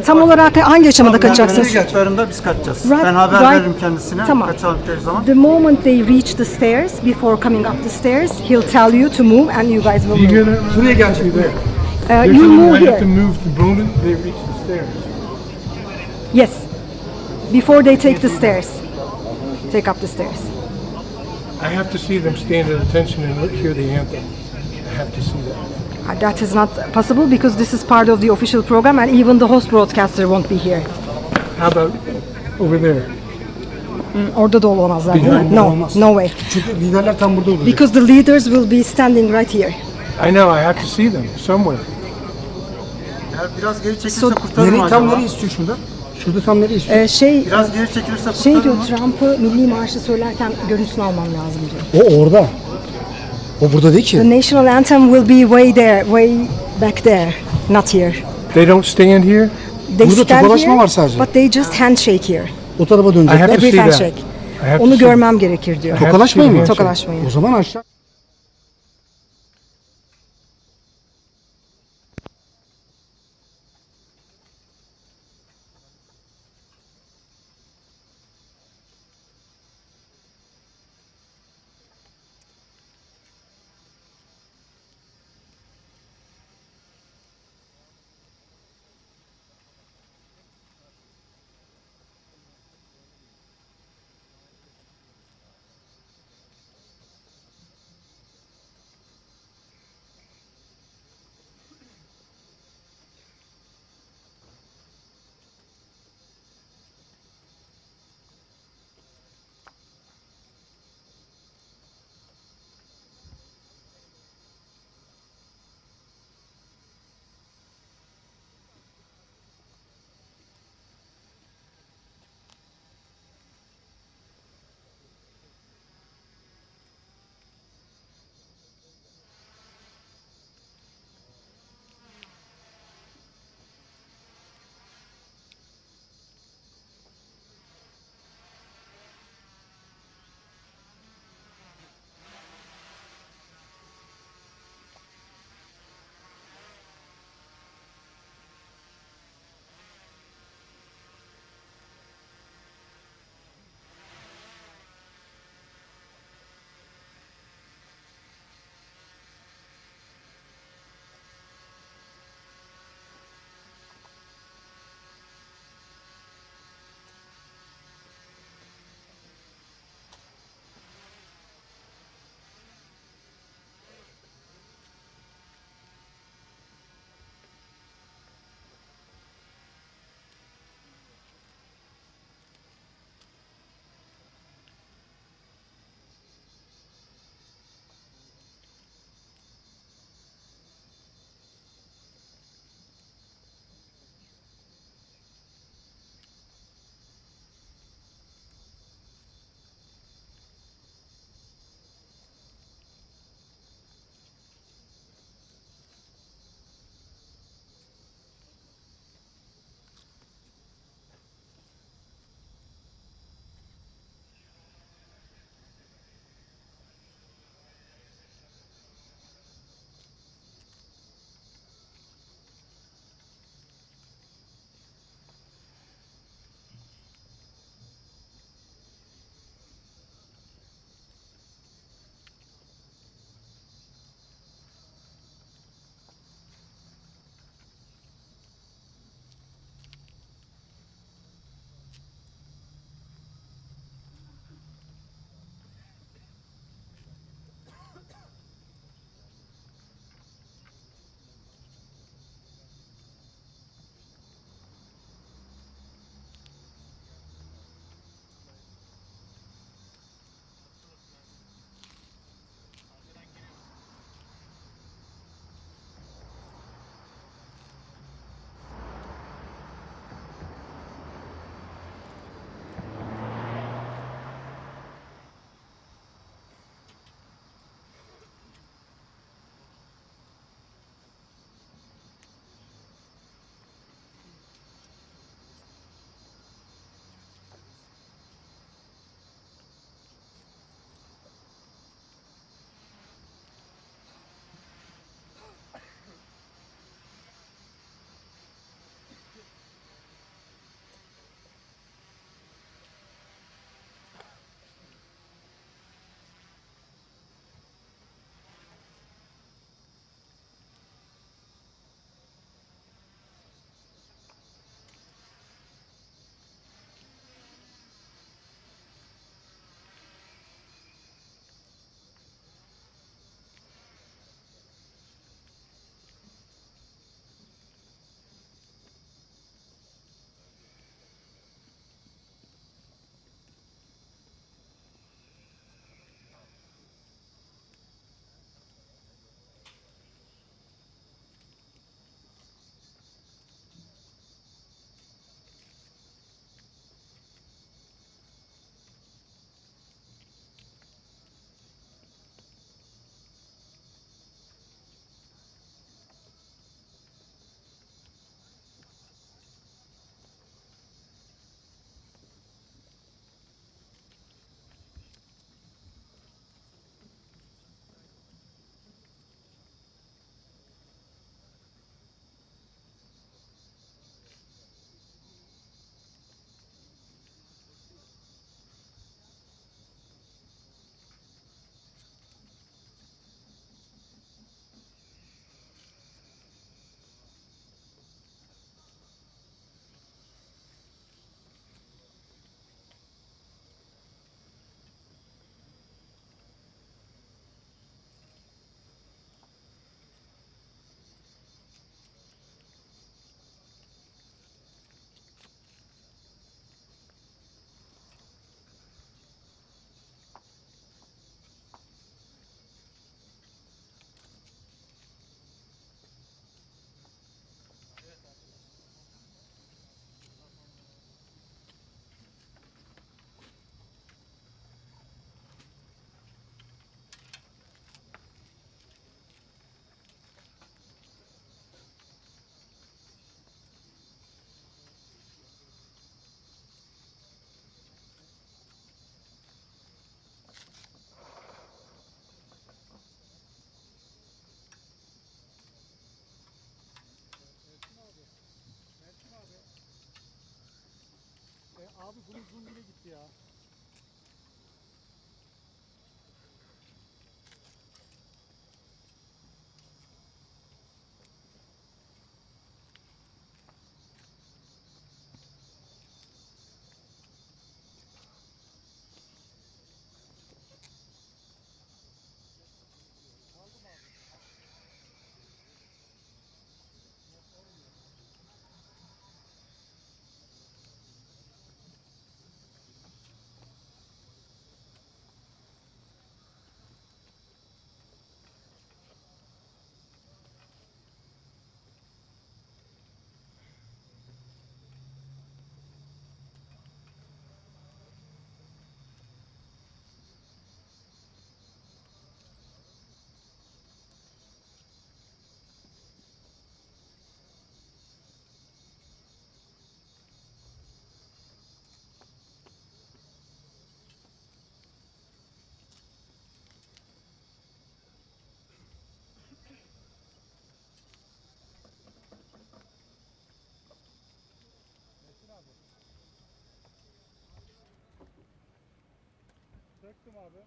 [SPEAKER 12] Tam olarak hangi aşamada kaçacaksınız?
[SPEAKER 4] Geçtiklerinde biz kaçacağız.
[SPEAKER 12] Right,
[SPEAKER 4] Ben haber
[SPEAKER 12] right.
[SPEAKER 4] veririm kendisine.
[SPEAKER 12] Tamam.
[SPEAKER 4] Kaçaldıkları zaman.
[SPEAKER 12] The moment they reach the stairs, before coming up the stairs, he'll tell you to move and you guys will
[SPEAKER 9] Do you hear
[SPEAKER 12] move.
[SPEAKER 9] that?
[SPEAKER 6] Şuraya gelecek.
[SPEAKER 12] You move
[SPEAKER 9] I have to
[SPEAKER 12] here.
[SPEAKER 9] move the moment they reach the stairs.
[SPEAKER 12] Yes. Before they take the stairs. Take up the stairs.
[SPEAKER 9] I have to see them stand at attention and hear the anthem. I have to see that.
[SPEAKER 12] That is not possible because this is part of the official program and even the host broadcaster won't be here.
[SPEAKER 9] How about over there?
[SPEAKER 12] Orada da olamazlar değil mi? No, no way.
[SPEAKER 6] Çünkü liderler tam burada olacak.
[SPEAKER 12] Because the leaders will be standing right here.
[SPEAKER 9] I know, I have to see them somewhere.
[SPEAKER 4] Eğer biraz geri çekilirse
[SPEAKER 12] So-
[SPEAKER 4] kurtarır mı
[SPEAKER 6] Nereye, tam
[SPEAKER 4] acaba?
[SPEAKER 6] nereye istiyor şurada? Şurada tam nereye istiyor?
[SPEAKER 4] Biraz geri çekilirse kurtarır
[SPEAKER 12] Şey diyor,
[SPEAKER 4] mı?
[SPEAKER 12] Trump'ı milli marşı söylerken görüntüsünü almam lazım diyor.
[SPEAKER 6] O orada. O burada değil ki.
[SPEAKER 12] The national anthem will be way there, way back there, not here.
[SPEAKER 9] They don't stand here?
[SPEAKER 12] They
[SPEAKER 6] Burada
[SPEAKER 12] stand
[SPEAKER 6] tokalaşma
[SPEAKER 12] here,
[SPEAKER 6] var sadece.
[SPEAKER 12] but they just handshake here.
[SPEAKER 6] O tarafa
[SPEAKER 9] I
[SPEAKER 6] dönecekler.
[SPEAKER 9] have to
[SPEAKER 12] Every
[SPEAKER 9] see that.
[SPEAKER 12] handshake.
[SPEAKER 9] I have to
[SPEAKER 12] Onu
[SPEAKER 9] see-
[SPEAKER 12] görmem gerekir diyor.
[SPEAKER 6] Tokalaşmayın mı?
[SPEAKER 12] Tokalaşmayın.
[SPEAKER 6] O zaman aşağı. Abi bunun zoom bile gitti ya. Aldım abi. Nasıl olmuyor? Metin abi. Söktüm abi.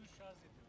[SPEAKER 4] Bunu şarj ediyor.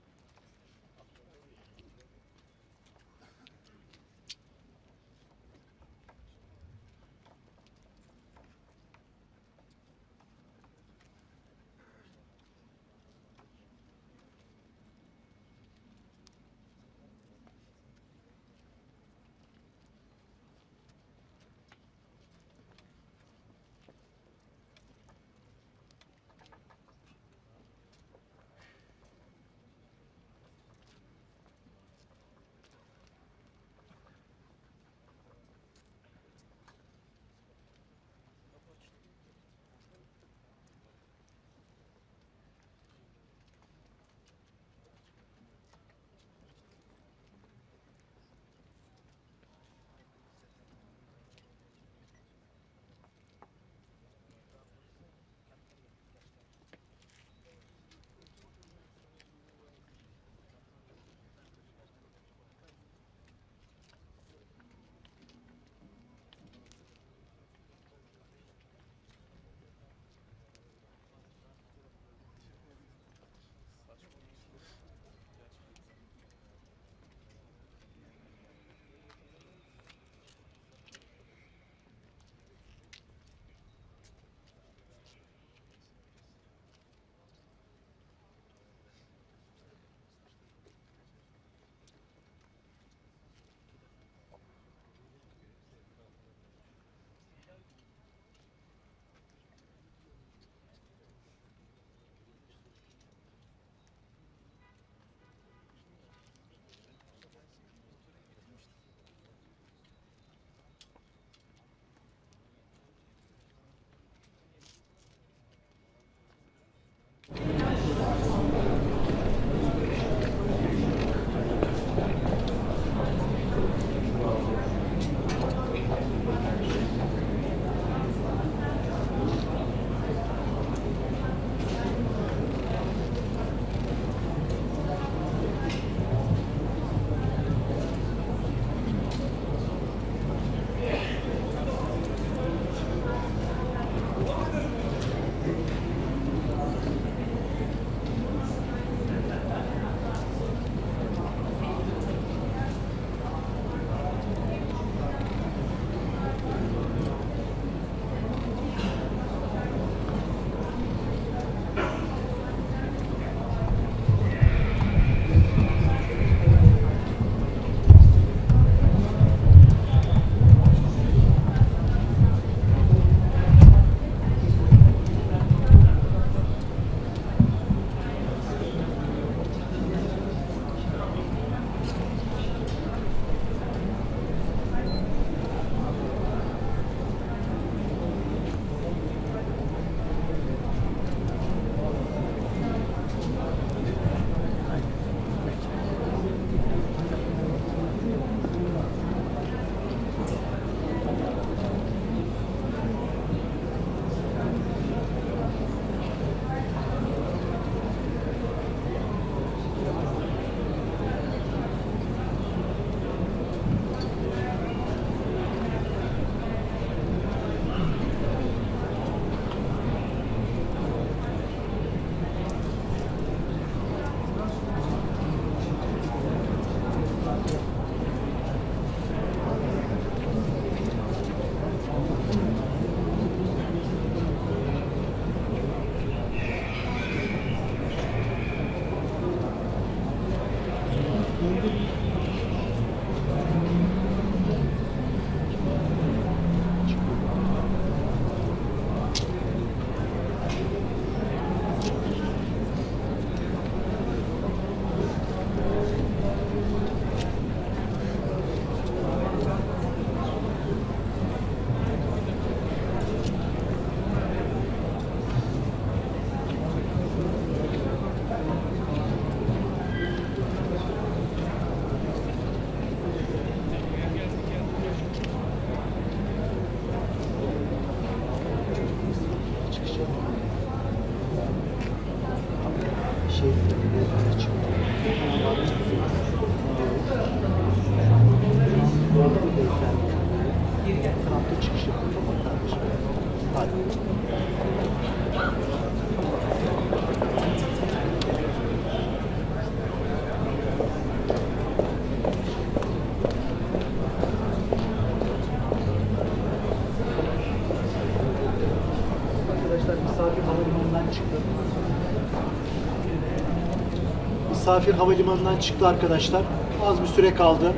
[SPEAKER 6] misafir havalimanından çıktı arkadaşlar. Az bir süre kaldı.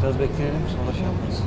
[SPEAKER 2] Biraz bekleyelim, sonra şey yaparız.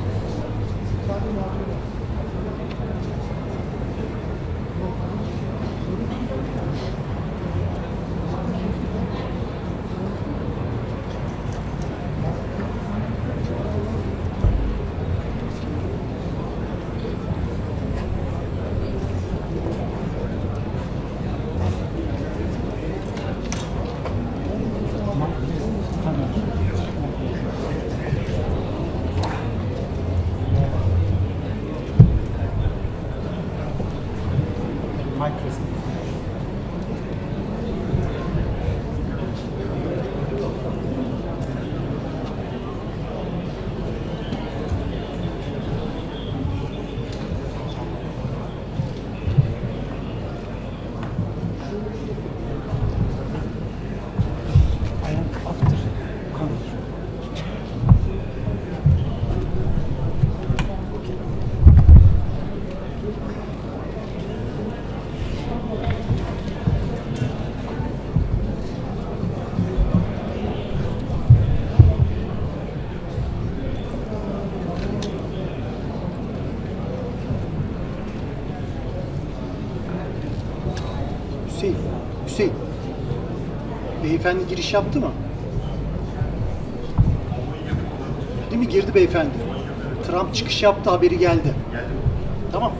[SPEAKER 6] Hüseyin, beyefendi giriş yaptı mı? Değil mi? Girdi beyefendi. Trump çıkış yaptı, haberi geldi. Tamam.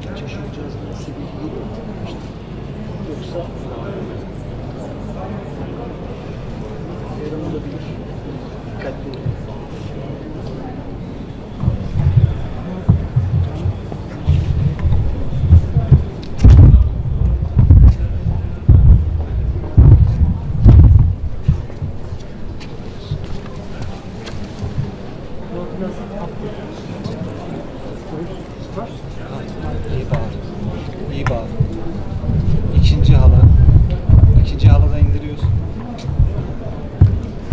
[SPEAKER 6] Şaşıracağız. Yoksa yarım dikkatli olun.
[SPEAKER 2] İyi bağlı. İyi bağlı. İkinci hala. İkinci halada indiriyoruz.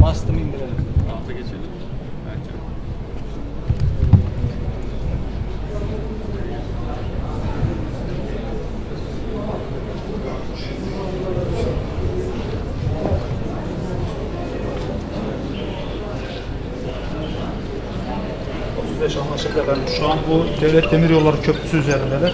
[SPEAKER 2] Bastım indirelim.
[SPEAKER 8] Alta geçelim. Bence.
[SPEAKER 3] Anlaşıldı efendim. Şu an bu Devlet Demiryolları Köprüsü üzerindeler.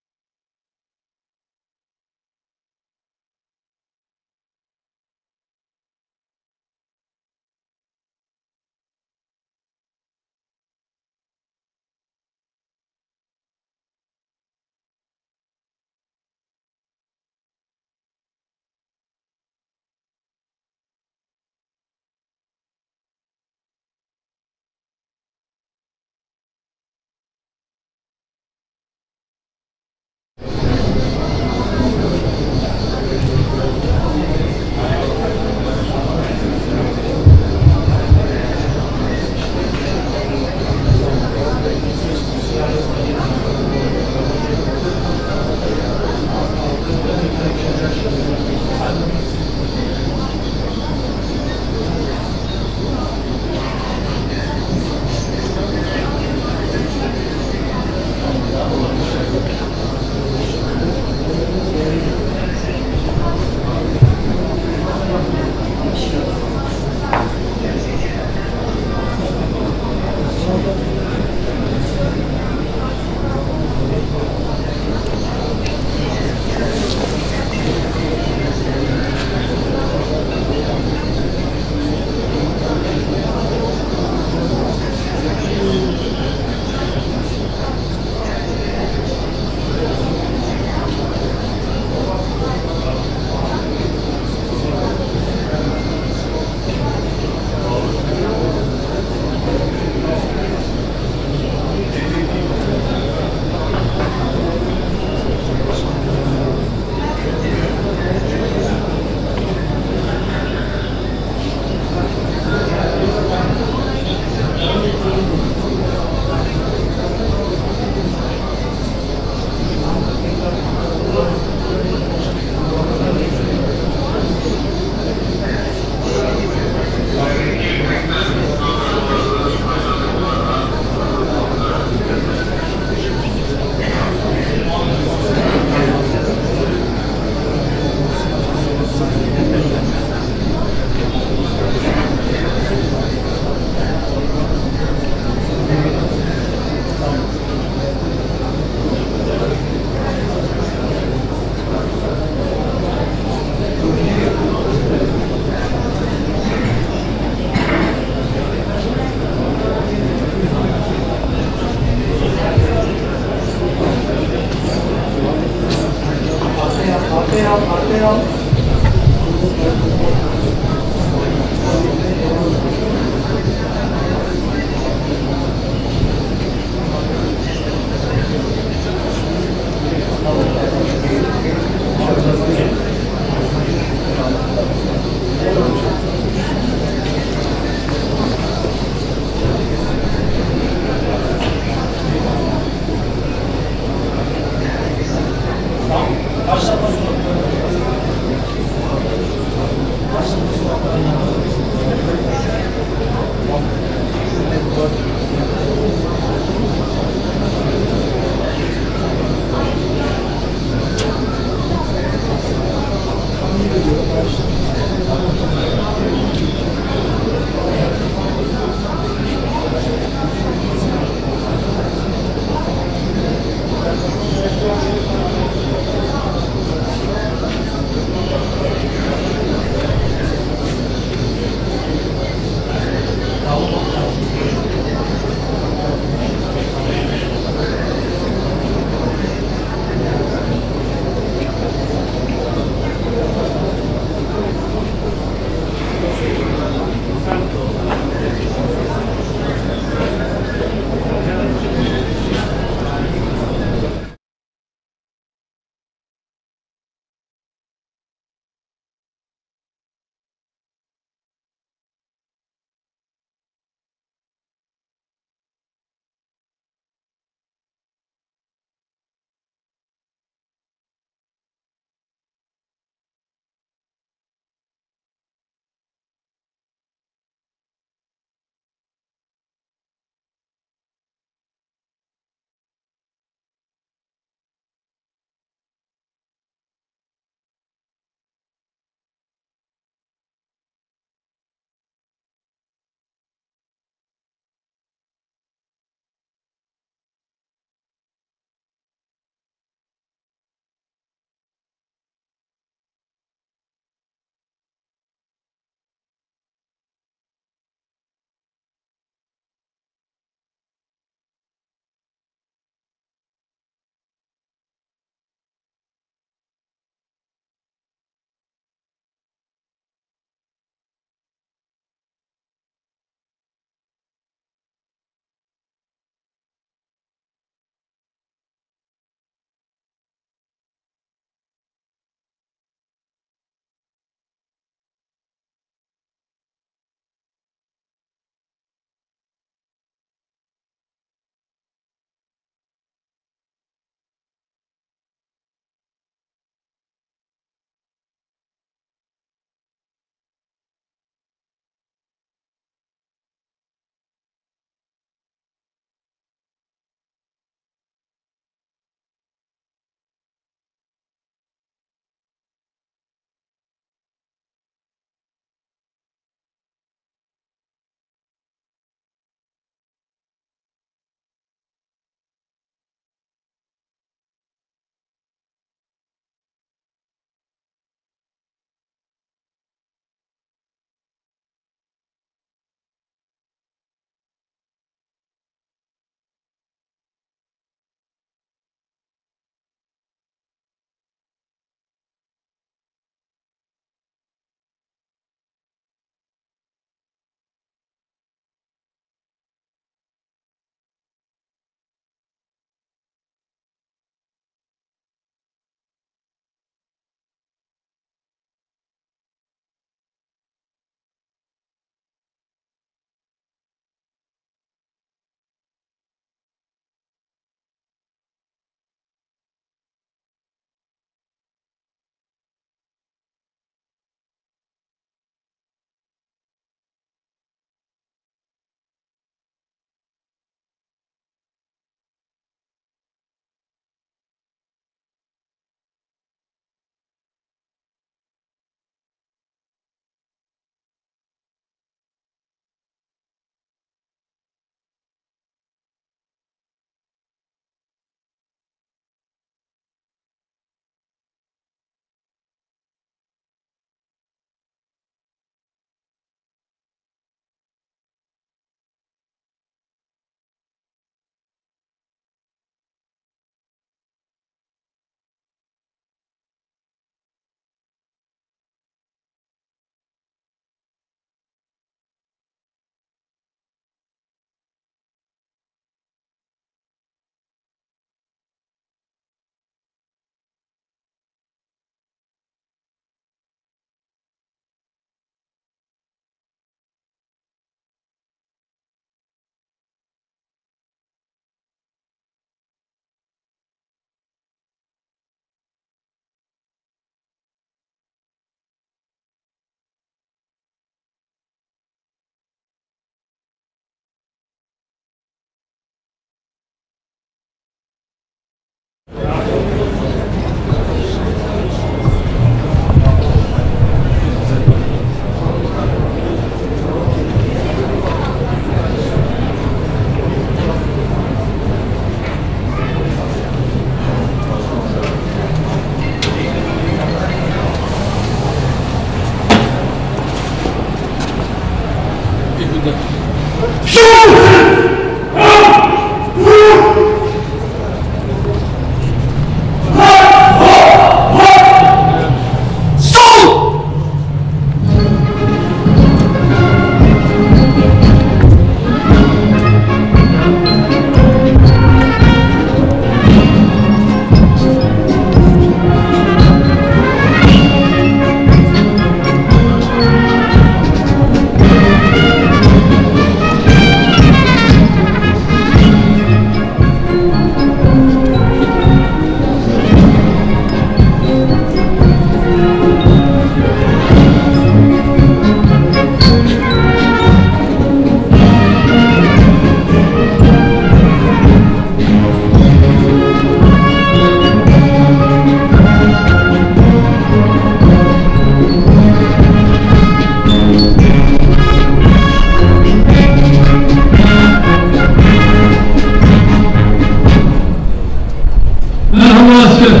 [SPEAKER 13] Başkanım.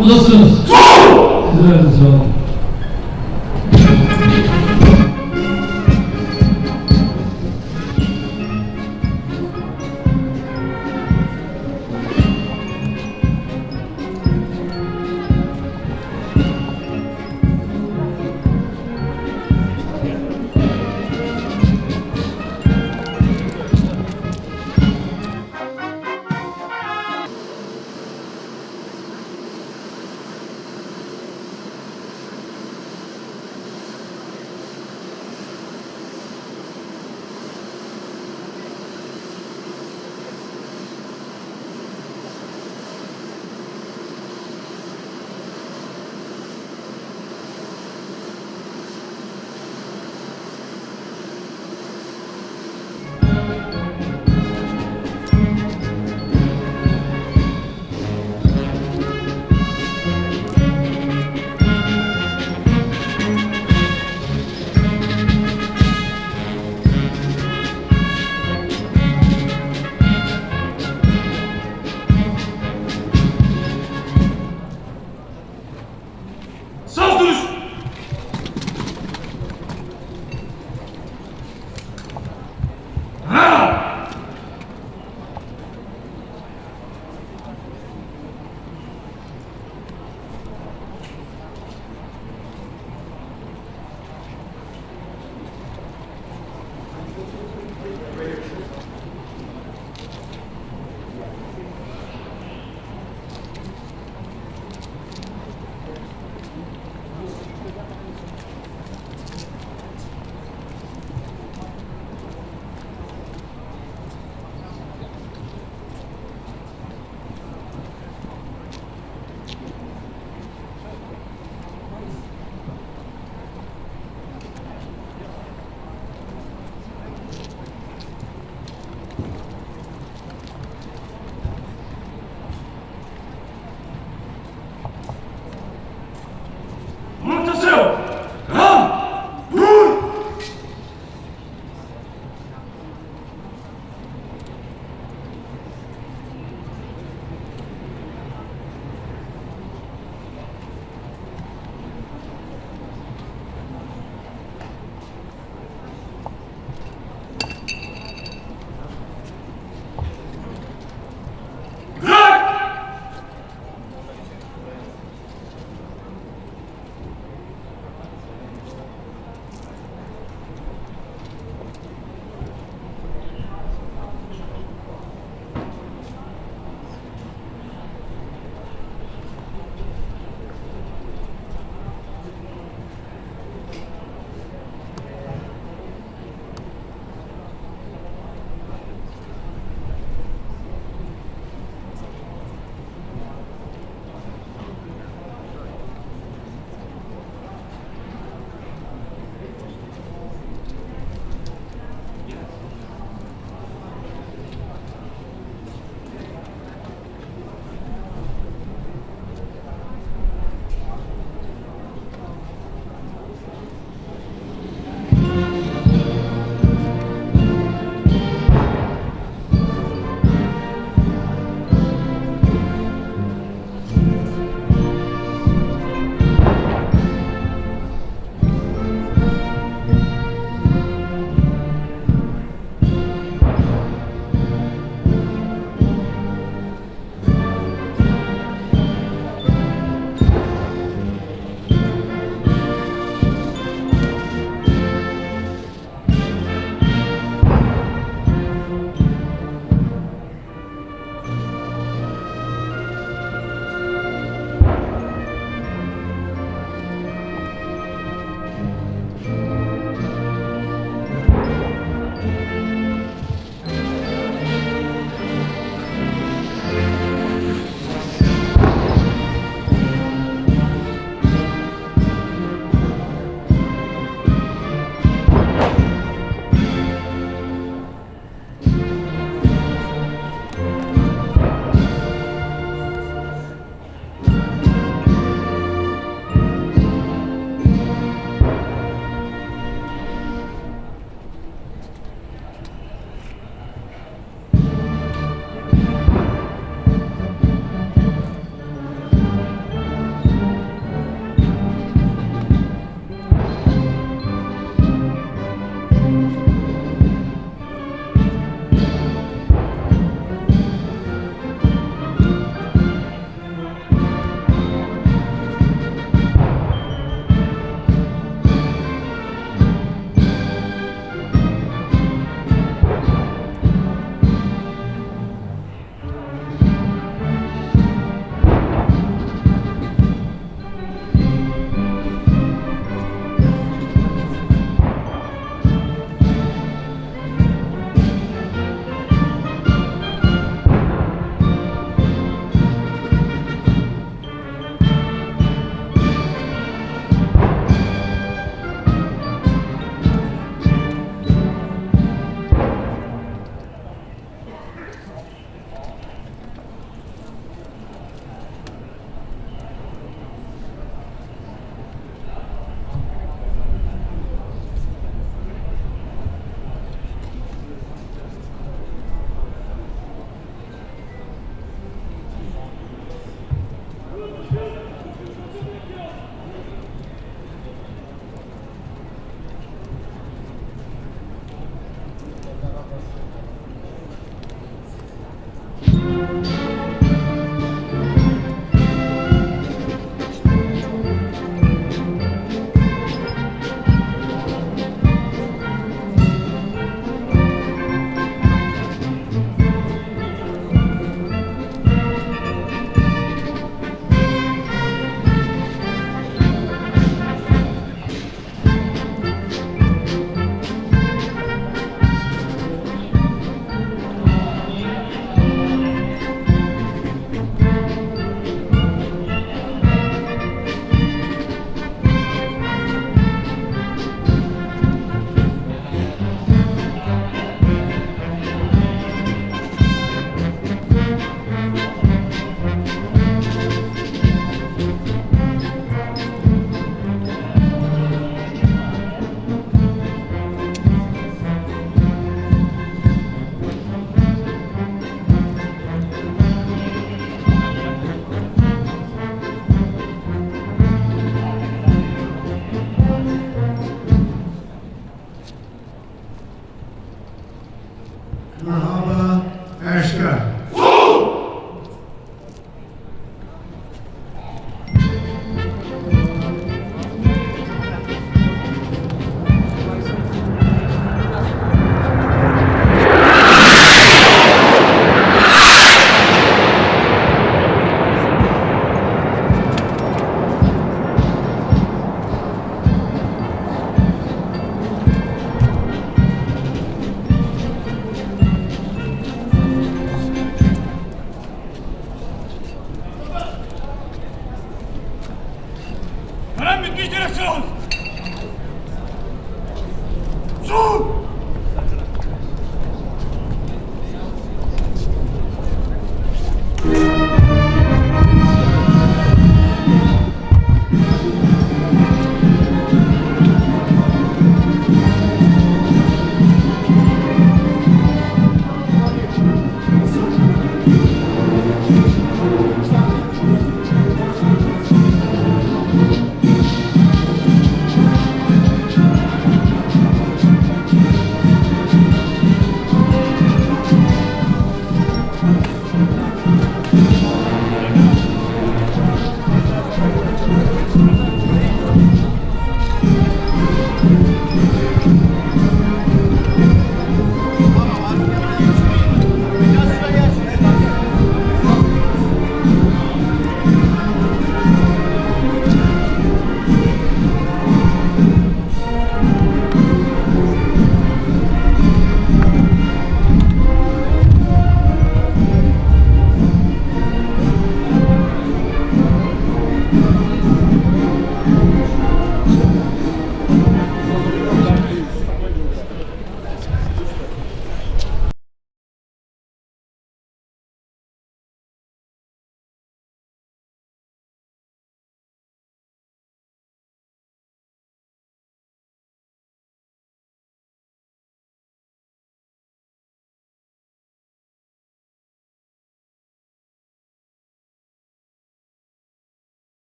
[SPEAKER 13] Nasılsınız? Sizler de sağ olun.
[SPEAKER 3] Direktion! Zu!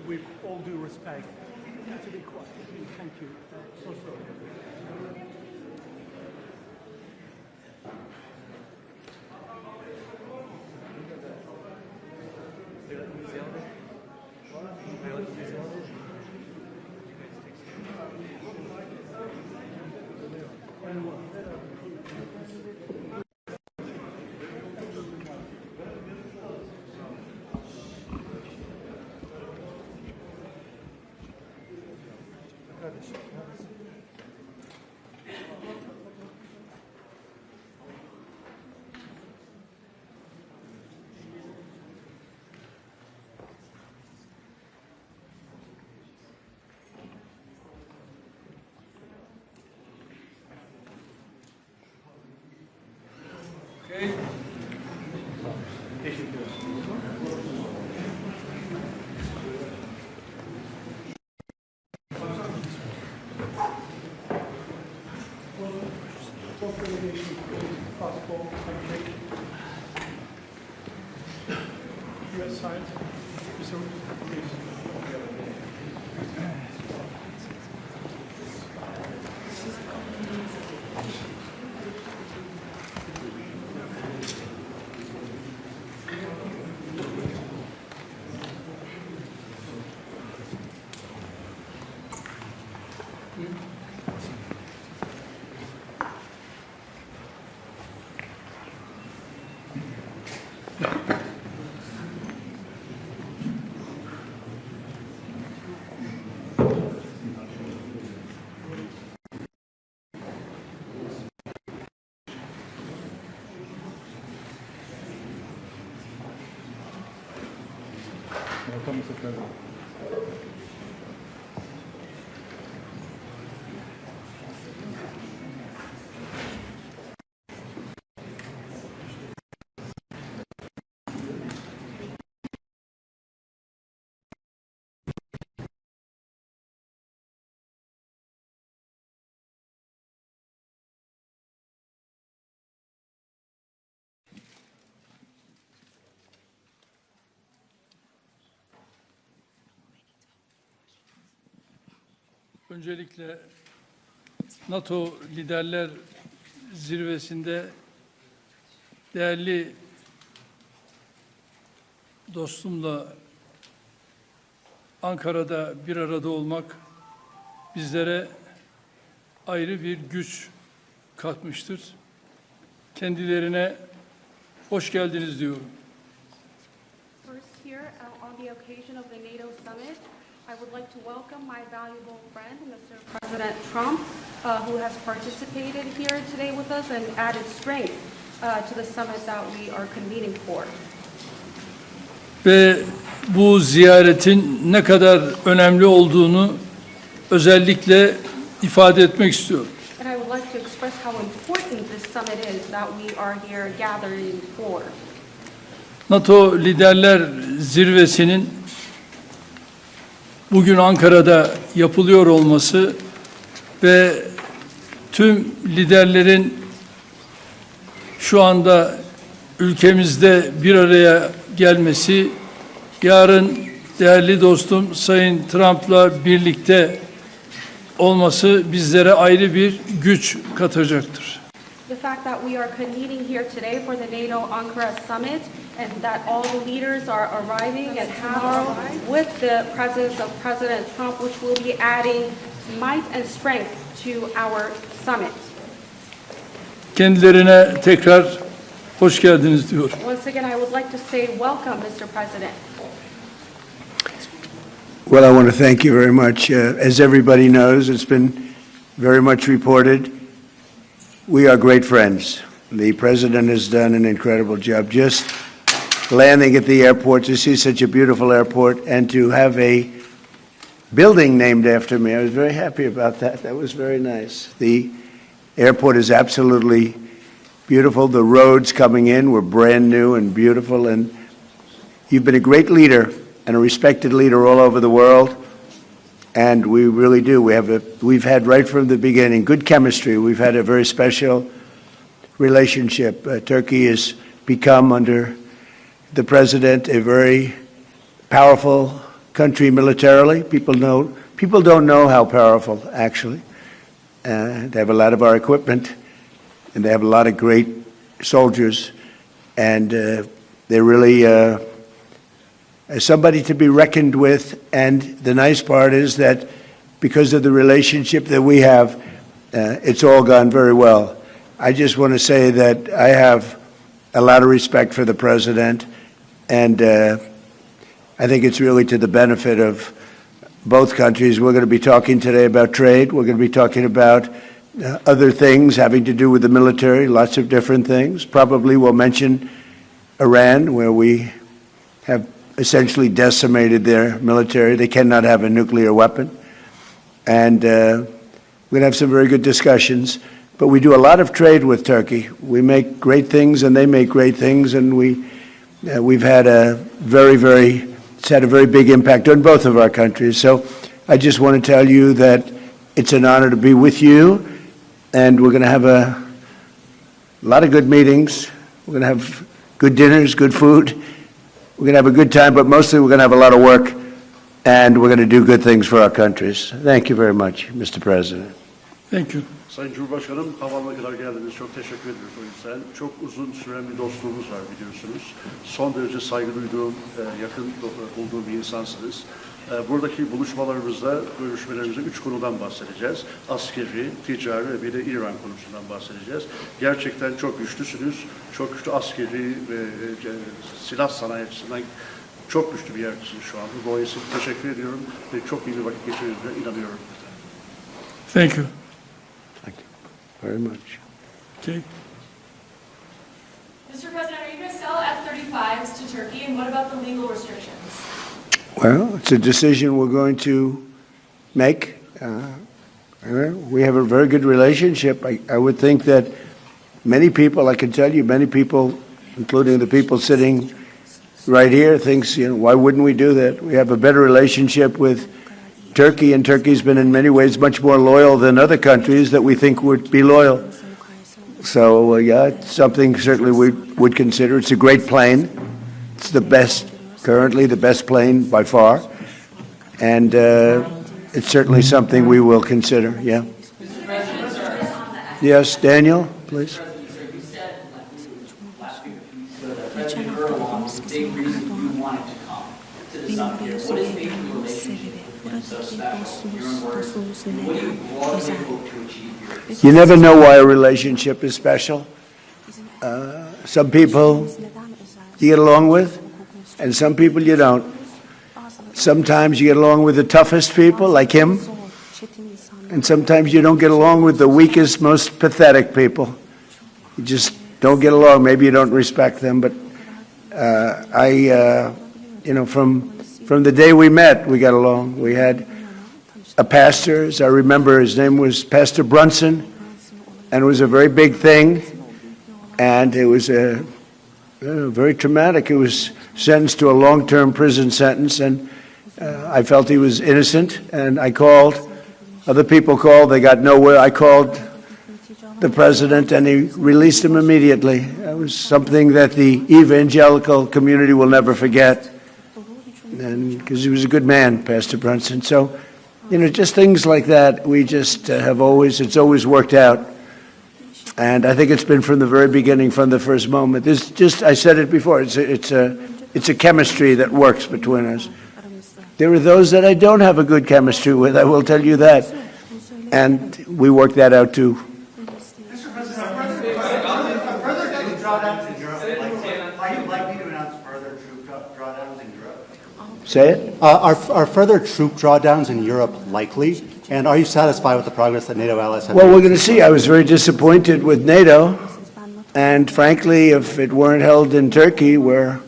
[SPEAKER 14] With all due respect, you need to be quiet. Thank you. So sorry. US side,
[SPEAKER 15] Öncelikle NATO Liderler Zirvesi'nde değerli dostumla Ankara'da bir arada olmak bizlere ayrı bir güç katmıştır. Kendilerine hoş geldiniz diyorum.
[SPEAKER 16] First here on the occasion of the NATO summit, I would like to welcome my valuable friend, Mr. President Trump, who has participated here today with us and added strength to the summit that we are convening for.
[SPEAKER 15] Ve bu ziyaretin ne kadar önemli olduğunu özellikle ifade etmek istiyorum.
[SPEAKER 16] And I would like to express how important this summit is that we are here gathering for.
[SPEAKER 15] NATO Liderler Zirvesi'nin bugün Ankara'da yapılıyor olması ve tüm liderlerin şu anda ülkemizde bir araya gelmesi, yarın değerli dostum Sayın Trump'la birlikte olması bizlere ayrı bir güç katacaktır.
[SPEAKER 16] The fact that we are convening here today for the NATO Ankara summit and that all the leaders are arriving and have with the presence of President Trump, which will be adding might and strength to our summit.
[SPEAKER 15] Kendilerine tekrar hoş geldiniz diyorum.
[SPEAKER 16] Once again, I would like to say welcome, Mr. President.
[SPEAKER 17] Well, I want to thank you very much. As everybody knows, it's been very much reported. We are great friends. The President has done an incredible job just landing at the airport, to see such a beautiful airport and to have a building named after me. I was very happy about that. That was very nice. The airport is absolutely beautiful. The roads coming in were brand new and beautiful. And you've been a great leader and a respected leader all over the world. And we really do. We've had right from the beginning good chemistry. We've had a very special relationship. Turkey has become, under the president, a very powerful country militarily. People don't know how powerful, actually. They have a lot of our equipment, and they have a lot of great soldiers, and they're really somebody to be reckoned with. And the nice part is that because of the relationship that we have, it's all gone very well. I just want to say that I have a lot of respect for the president, and I think it's really to the benefit of both countries. We're going to be talking today about trade. We're going to be talking about other things having to do with the military, lots of different things. Probably we'll mention Iran, where we have essentially decimated their military. They cannot have a nuclear weapon. And we're going to have some very good discussions. But we do a lot of trade with Turkey. We make great things, and they make great things, and we've had it's had a very big impact on both of our countries. So I just want to tell you that it's an honor to be with you, and we're going to have a lot of good meetings. We're going to have good dinners, good food. We're going to have a good time, but mostly we're going to have a lot of work, and we're going to do good things for our countries. Thank you very much, Mr. President.
[SPEAKER 15] Thank you.
[SPEAKER 18] Sayın Cumhurbaşkanım, havaalanına kadar geldiniz. Çok teşekkür ediyoruz o yüzden. Çok uzun süren bir dostluğumuz var biliyorsunuz. Son derece saygı duyduğum, yakın bulduğum bir insansınız. Buradaki buluşmalarımızda, görüşmelerimizde 3 konudan bahsedeceğiz. Askeri, ticari ve bir de İran konusundan bahsedeceğiz. Gerçekten çok güçlüsünüz. Çok güçlü askeri ve silah sanayi açısından çok güçlü bir yerdesiniz şu anda. Dolayısıyla teşekkür ediyorum ve çok iyi bir vakit geçirdiğinize inanıyorum.
[SPEAKER 15] Thank you.
[SPEAKER 17] Very much.
[SPEAKER 15] Okay.
[SPEAKER 19] Mr. President, are you going to sell F-35s to Turkey, and what about the legal restrictions?
[SPEAKER 17] Well, it's a decision we're going to make. We have a very good relationship. I would think that many people, I can tell you, many people, including the people sitting right here, thinks, why wouldn't we do that? We have a better relationship with Turkey, and Turkey's been in many ways much more loyal than other countries that we think would be loyal. So, yeah, it's something certainly we would consider. It's a great plane. It's the best, currently the best plane by far. And it's certainly something we will consider, yeah. Yes, Daniel, please. You never know why a relationship is special. Some people you get along with, and some people you don't. Sometimes you get along with the toughest people, like him, and sometimes you don't get along with the weakest, most pathetic people. You just don't get along. Maybe you don't respect them, but from the day we met, we got along. We had a pastor, as I remember, his name was Pastor Brunson, and it was a very big thing, and it was very traumatic. He was sentenced to a long-term prison sentence, and I felt he was innocent, and I called. Other people called. They got nowhere. I called the president, and he released him immediately. It was something that the evangelical community will never forget, and because he was a good man, Pastor Brunson. So, just things like that, we just it's always worked out. And I think it's been from the very beginning, from the first moment. I said it before, it's a chemistry that works between us. There are those that I don't have a good chemistry with, I will tell you that. And we work that out too.
[SPEAKER 20] Mr. President, are further troop drawdowns in Europe are you likely to announce further troop drawdowns in Europe?
[SPEAKER 17] Say it?
[SPEAKER 20] Are further troop drawdowns in Europe likely? And are you satisfied with the progress that NATO allies have made?
[SPEAKER 17] Well, we're going to see. I was very disappointed with NATO. And frankly, if it weren't held in Turkey, where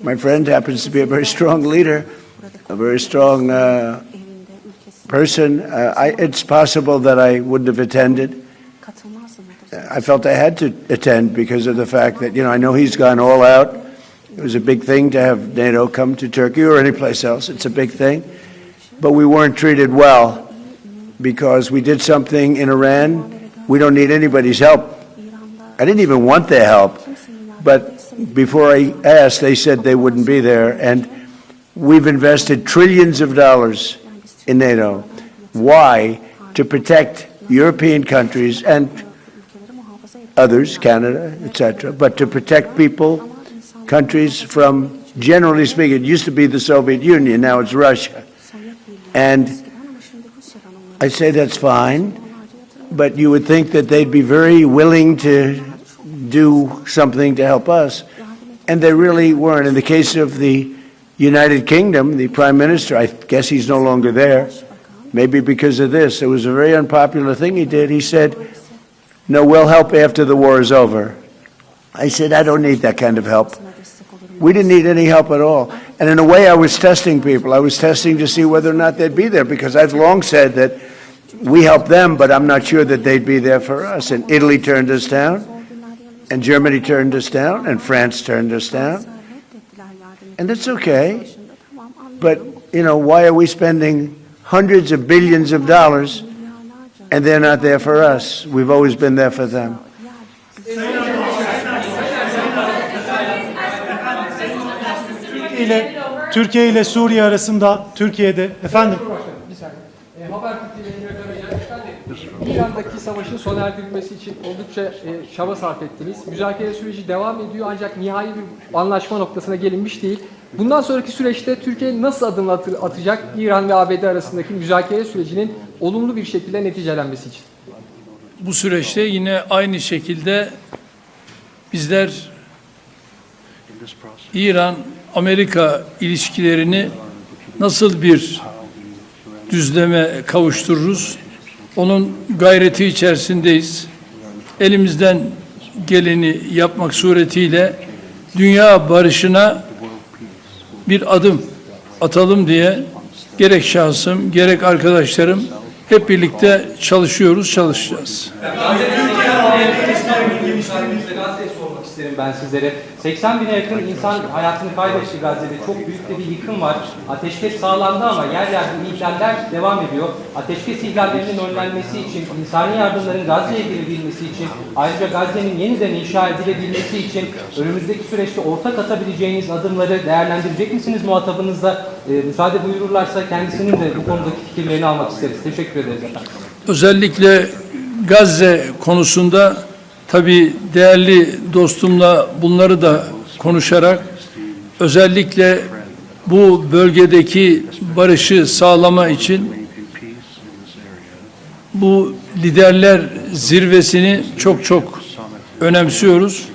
[SPEAKER 17] my friend happens to be a very strong leader, a very strong person, it's possible that I wouldn't have attended. I felt I had to attend because of the fact that, I know he's gone all out. It was a big thing to have NATO come to Turkey or any place else. It's a big thing. But we weren't treated well because we did something in Iran. We don't need anybody's help. I didn't even want their help. But before I asked, they said they wouldn't be there. And we've invested trillions of dollars in NATO. Why? To protect European countries and others, Canada, etc., but to protect people, countries from, generally speaking, it used to be the Soviet Union, now it's Russia. And I say that's fine, but you would think that they'd be very willing to do something to help us, and they really weren't. In the case of the United Kingdom, the Prime Minister, I guess he's no longer there, maybe because of this. It was a very unpopular thing he did. He said, no, we'll help after the war is over. I said, I don't need that kind of help. We didn't need any help at all. And in a way, I was testing people. I was testing to see whether or not they'd be there, because I've long said that we helped them, but I'm not sure that they'd be there for us. And Italy turned us down, and Germany turned us down, and France turned us down. And it's okay. But, why are we spending hundreds of billions of dollars and they're not there for us? We've always been there for them.
[SPEAKER 14] Türkiye ile Suriye arasında Türkiye'de efendim.
[SPEAKER 21] İran'daki savaşın sona erdirilmesi için oldukça çaba sarf ettiniz. Müzakere süreci devam ediyor ancak nihai bir anlaşma noktasına gelinmiş değil. Bundan sonraki süreçte Türkiye nasıl adımlar atacak İran ve ABD arasındaki müzakere sürecinin olumlu bir şekilde neticelenmesi için?
[SPEAKER 15] Bu süreçte yine aynı şekilde bizler İran-Amerika ilişkilerini nasıl bir düzleme kavuştururuz? Onun gayreti içerisindeyiz. Elimizden geleni yapmak suretiyle dünya barışına bir adım atalım diye gerek şahsım, gerek arkadaşlarım hep birlikte çalışacağız.
[SPEAKER 21] Gazze'yi sormak isterim ben sizlere. 80 bine yakın insan hayatını kaybetti Gazze'de. Çok büyük de bir yıkım var. Ateşkes sağlandı ama yer yer bu ihlaller devam ediyor. Ateşkes ihlallerinin önlenmesi için, insani yardımların Gazze'ye girebilmesi için, ayrıca Gazze'nin yeniden inşa edilebilmesi için önümüzdeki süreçte ortak atabileceğiniz adımları değerlendirecek misiniz muhatabınızla? Müsaade buyururlarsa kendisinin de bu konudaki fikirlerini almak isteriz. Teşekkür ederiz efendim.
[SPEAKER 15] Özellikle Gazze konusunda tabii değerli dostumla bunları da konuşarak özellikle bu bölgedeki barışı sağlama için bu liderler zirvesini çok önemsiyoruz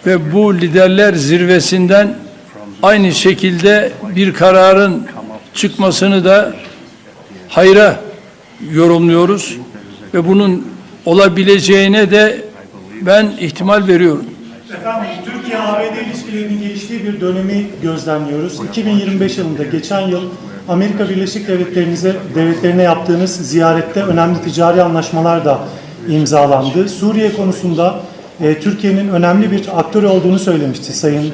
[SPEAKER 15] ve bu liderler zirvesinden aynı şekilde bir kararın çıkmasını da hayra yorumluyoruz ve bunun olabileceğine de ben ihtimal veriyorum.
[SPEAKER 14] Efendim, Türkiye-ABD ilişkilerinin geliştiği bir dönemi gözlemliyoruz. 2025 yılında, geçen yıl Amerika Birleşik Devletleri'ne yaptığınız ziyarette önemli ticari anlaşmalar da imzalandı. Suriye konusunda Türkiye'nin önemli bir aktör olduğunu söylemişti Sayın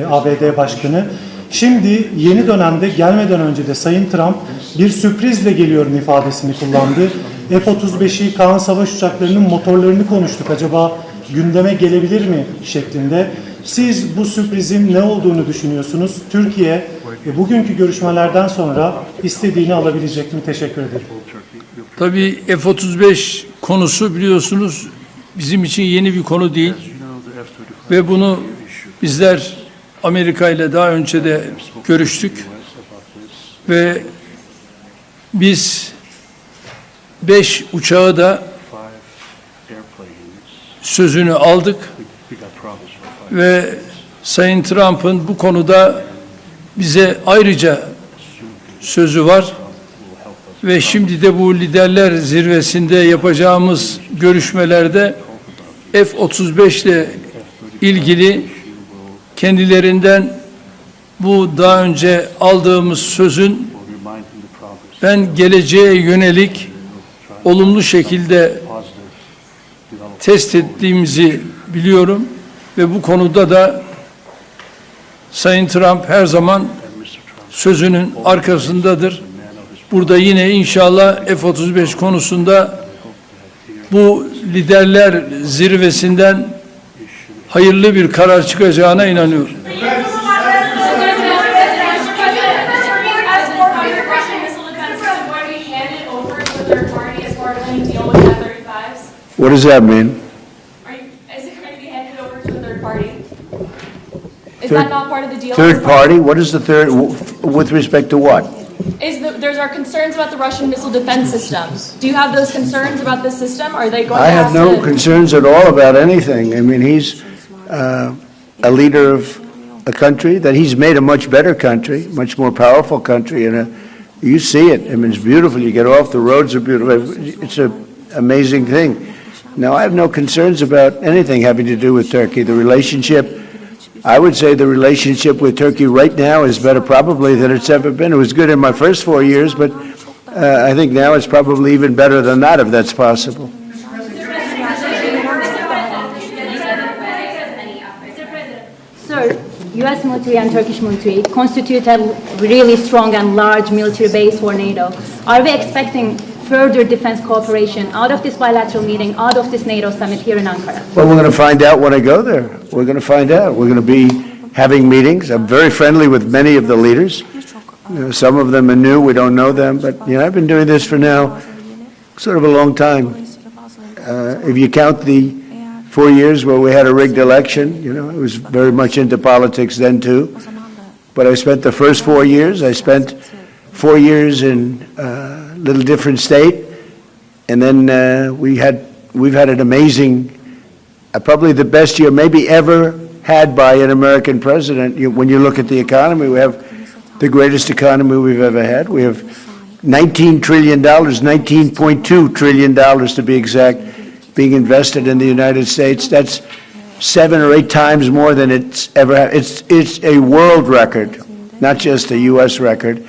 [SPEAKER 14] ABD Başkanı. Şimdi yeni dönemde gelmeden önce de Sayın Trump bir sürprizle geliyorum ifadesini kullandı. F-35'i, Kaan savaş uçaklarının motorlarını konuştuk. Acaba gündeme gelebilir mi şeklinde. Siz bu sürprizin ne olduğunu düşünüyorsunuz? Türkiye bugünkü görüşmelerden sonra istediğini alabilecek mi? Teşekkür ederim.
[SPEAKER 15] Tabii F-35 konusu biliyorsunuz bizim için yeni bir konu değil. Ve bunu bizler Amerika ile daha önce de görüştük. Ve biz 5 uçağı da sözünü aldık ve Sayın Trump'ın bu konuda bize ayrıca sözü var ve şimdi de bu liderler zirvesinde yapacağımız görüşmelerde F-35 ile ilgili kendilerinden bu daha önce aldığımız sözün ben geleceğe yönelik olumlu şekilde test ettiğimizi biliyorum ve bu konuda da Sayın Trump her zaman sözünün arkasındadır. Burada yine inşallah F-35 konusunda bu liderler zirvesinden hayırlı bir karar çıkacağına inanıyorum.
[SPEAKER 17] What does that mean?
[SPEAKER 19] Is it going to be handed over to a third party? Is that not part of the deal?
[SPEAKER 17] Third party? What is the third, with respect to what?
[SPEAKER 19] There's our concerns about the Russian missile defense system. Do you have those concerns about this system? Are they going
[SPEAKER 17] I
[SPEAKER 19] to
[SPEAKER 17] have no concerns at all about anything. I mean, he's a leader of a country that he's made a much better country, much more powerful country, and you see it. I mean, it's beautiful. You get off, the roads are beautiful. It's an amazing thing. Now, I have no concerns about anything having to do with Turkey. The relationship, I would say the relationship with Turkey right now is better probably than it's ever been. It was good in my first 4 years, but I think now it's probably even better than that, if that's possible.
[SPEAKER 7] Sir, U.S. military and Turkish military constitute a really strong and large military base for NATO. Are we expecting further defense cooperation out of this bilateral meeting, out of this NATO summit here in Ankara?
[SPEAKER 17] Well, we're going to find out when I go there. We're going to find out. We're going to be having meetings. I'm very friendly with many of the leaders. You know, some of them are new. We don't know them. But, you know, I've been doing this for now sort of a long time. If you count the 4 years where we had a rigged election, you know, I was very much into politics then too. But I spent the first 4 years, I spent 4 years in a little different state. And then we've had an amazing, probably the best year maybe ever had by an American president. When you look at the economy, we have the greatest economy we've ever had. We have $19 trillion, $19.2 trillion to be exact, being invested in the United States. That's 7 or 8 times more than it's ever had. It's a world record, not just a U.S. record.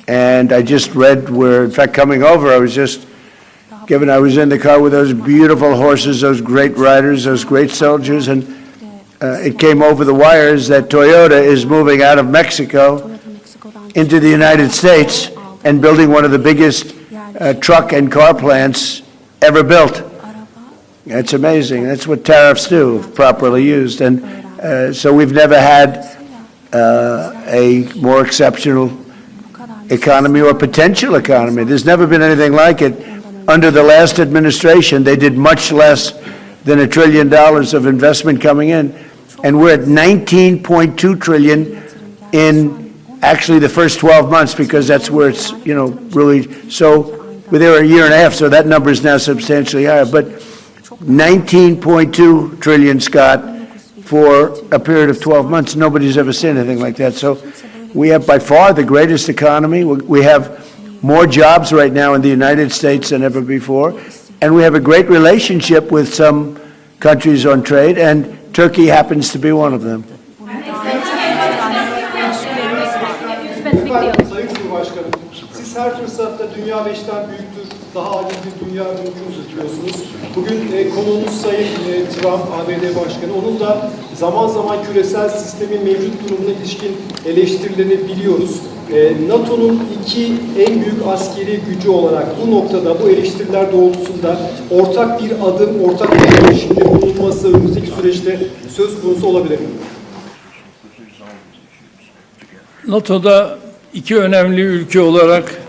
[SPEAKER 17] And I just read where, in fact, coming over, I was in the car with those beautiful horses, those great riders, those great soldiers, and it came over the wires that Toyota is moving out of Mexico into the United States and building one of the biggest truck and car plants ever built. It's amazing. That's what tariffs do, if properly used. And so we've never had a more exceptional economy or potential economy. There's never been anything like it. Under the last administration, they did much less than $1 trillion of investment coming in. And we're at 19.2 trillion in actually the first 12 months, because that's where it's, you know, really, so we're there a year and a half, so that number is now substantially higher. But 19.2 trillion, Scott, for a period of 12 months. Nobody's ever seen anything like that. So we have by far the greatest economy. We have more jobs right now in the United States than ever before. And we have a great relationship with some countries on trade, and Turkey happens to be one of them.
[SPEAKER 22] Sayın Cumhurbaşkanım, siz her fırsatta dünya 5'ten büyüktür, daha adil bir dünya görüşünü tutuyorsunuz. Bugün konuğumuz Sayın Trump, ABD Başkanı, onun da zaman zaman küresel sistemin mevcut durumuna ilişkin eleştirilerini biliyoruz. NATO'nun 2 en büyük askeri gücü olarak bu noktada, bu eleştiriler doğrultusunda ortak bir adım, ortak bir girişimde bulunması önümüzdeki süreçte söz konusu olabilir mi?
[SPEAKER 15] NATO'da 2 önemli ülke olarak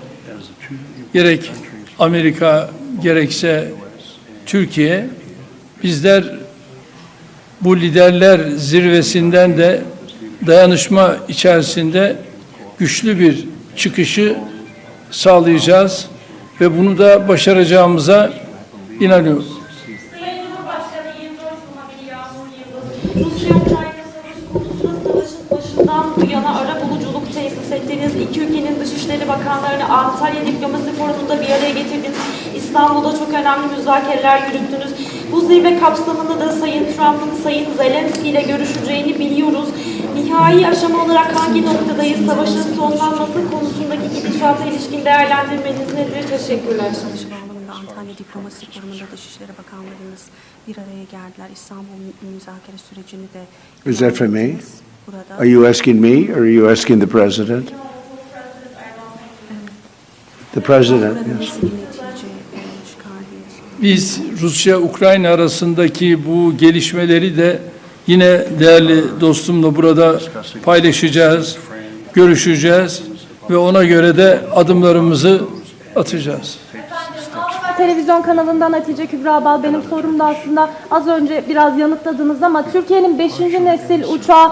[SPEAKER 15] gerek Amerika gerekse Türkiye, bizler bu liderler zirvesinden de dayanışma içerisinde güçlü bir çıkışı sağlayacağız ve bunu da başaracağımıza inanıyorum.
[SPEAKER 19] Sayın Cumhurbaşkanı 24 Şubat Yağmur Yıldız, Rusya-Ukrayna savaşı konusunda savaşın başından bu yana ara buluculuk tesis ettiğiniz, 2 ülkenin Dışişleri Bakanlarını Antalya Diplomasi Forumu'nda bir araya getirdiniz. İstanbul'da çok önemli müzakereler yürüttünüz. Bu zirve kapsamında da Sayın Trump'ın Sayın Zelenski ile görüşeceğini biliyoruz. Nihai aşama olarak hangi noktadayız? Savaşın sonlanması konusundaki gidişata ilişkin değerlendirmeniz nedir? Teşekkürler.
[SPEAKER 1] Antalya Diplomasi Forumu'nda Dışişleri Bakanlarımız bir araya geldiler. İstanbul müzakere sürecini de...
[SPEAKER 17] Is that for me? Are you asking me or are you asking the president? The president, yes.
[SPEAKER 15] Biz Rusya-Ukrayna arasındaki bu gelişmeleri de yine değerli dostumla burada paylaşacağız, görüşeceğiz ve ona göre de adımlarımızı atacağız.
[SPEAKER 10] Televizyon kanalından Hatice Kübra Bal. Benim sorum da aslında az önce biraz yanıtladınız ama Türkiye'nin 5. nesil uçağı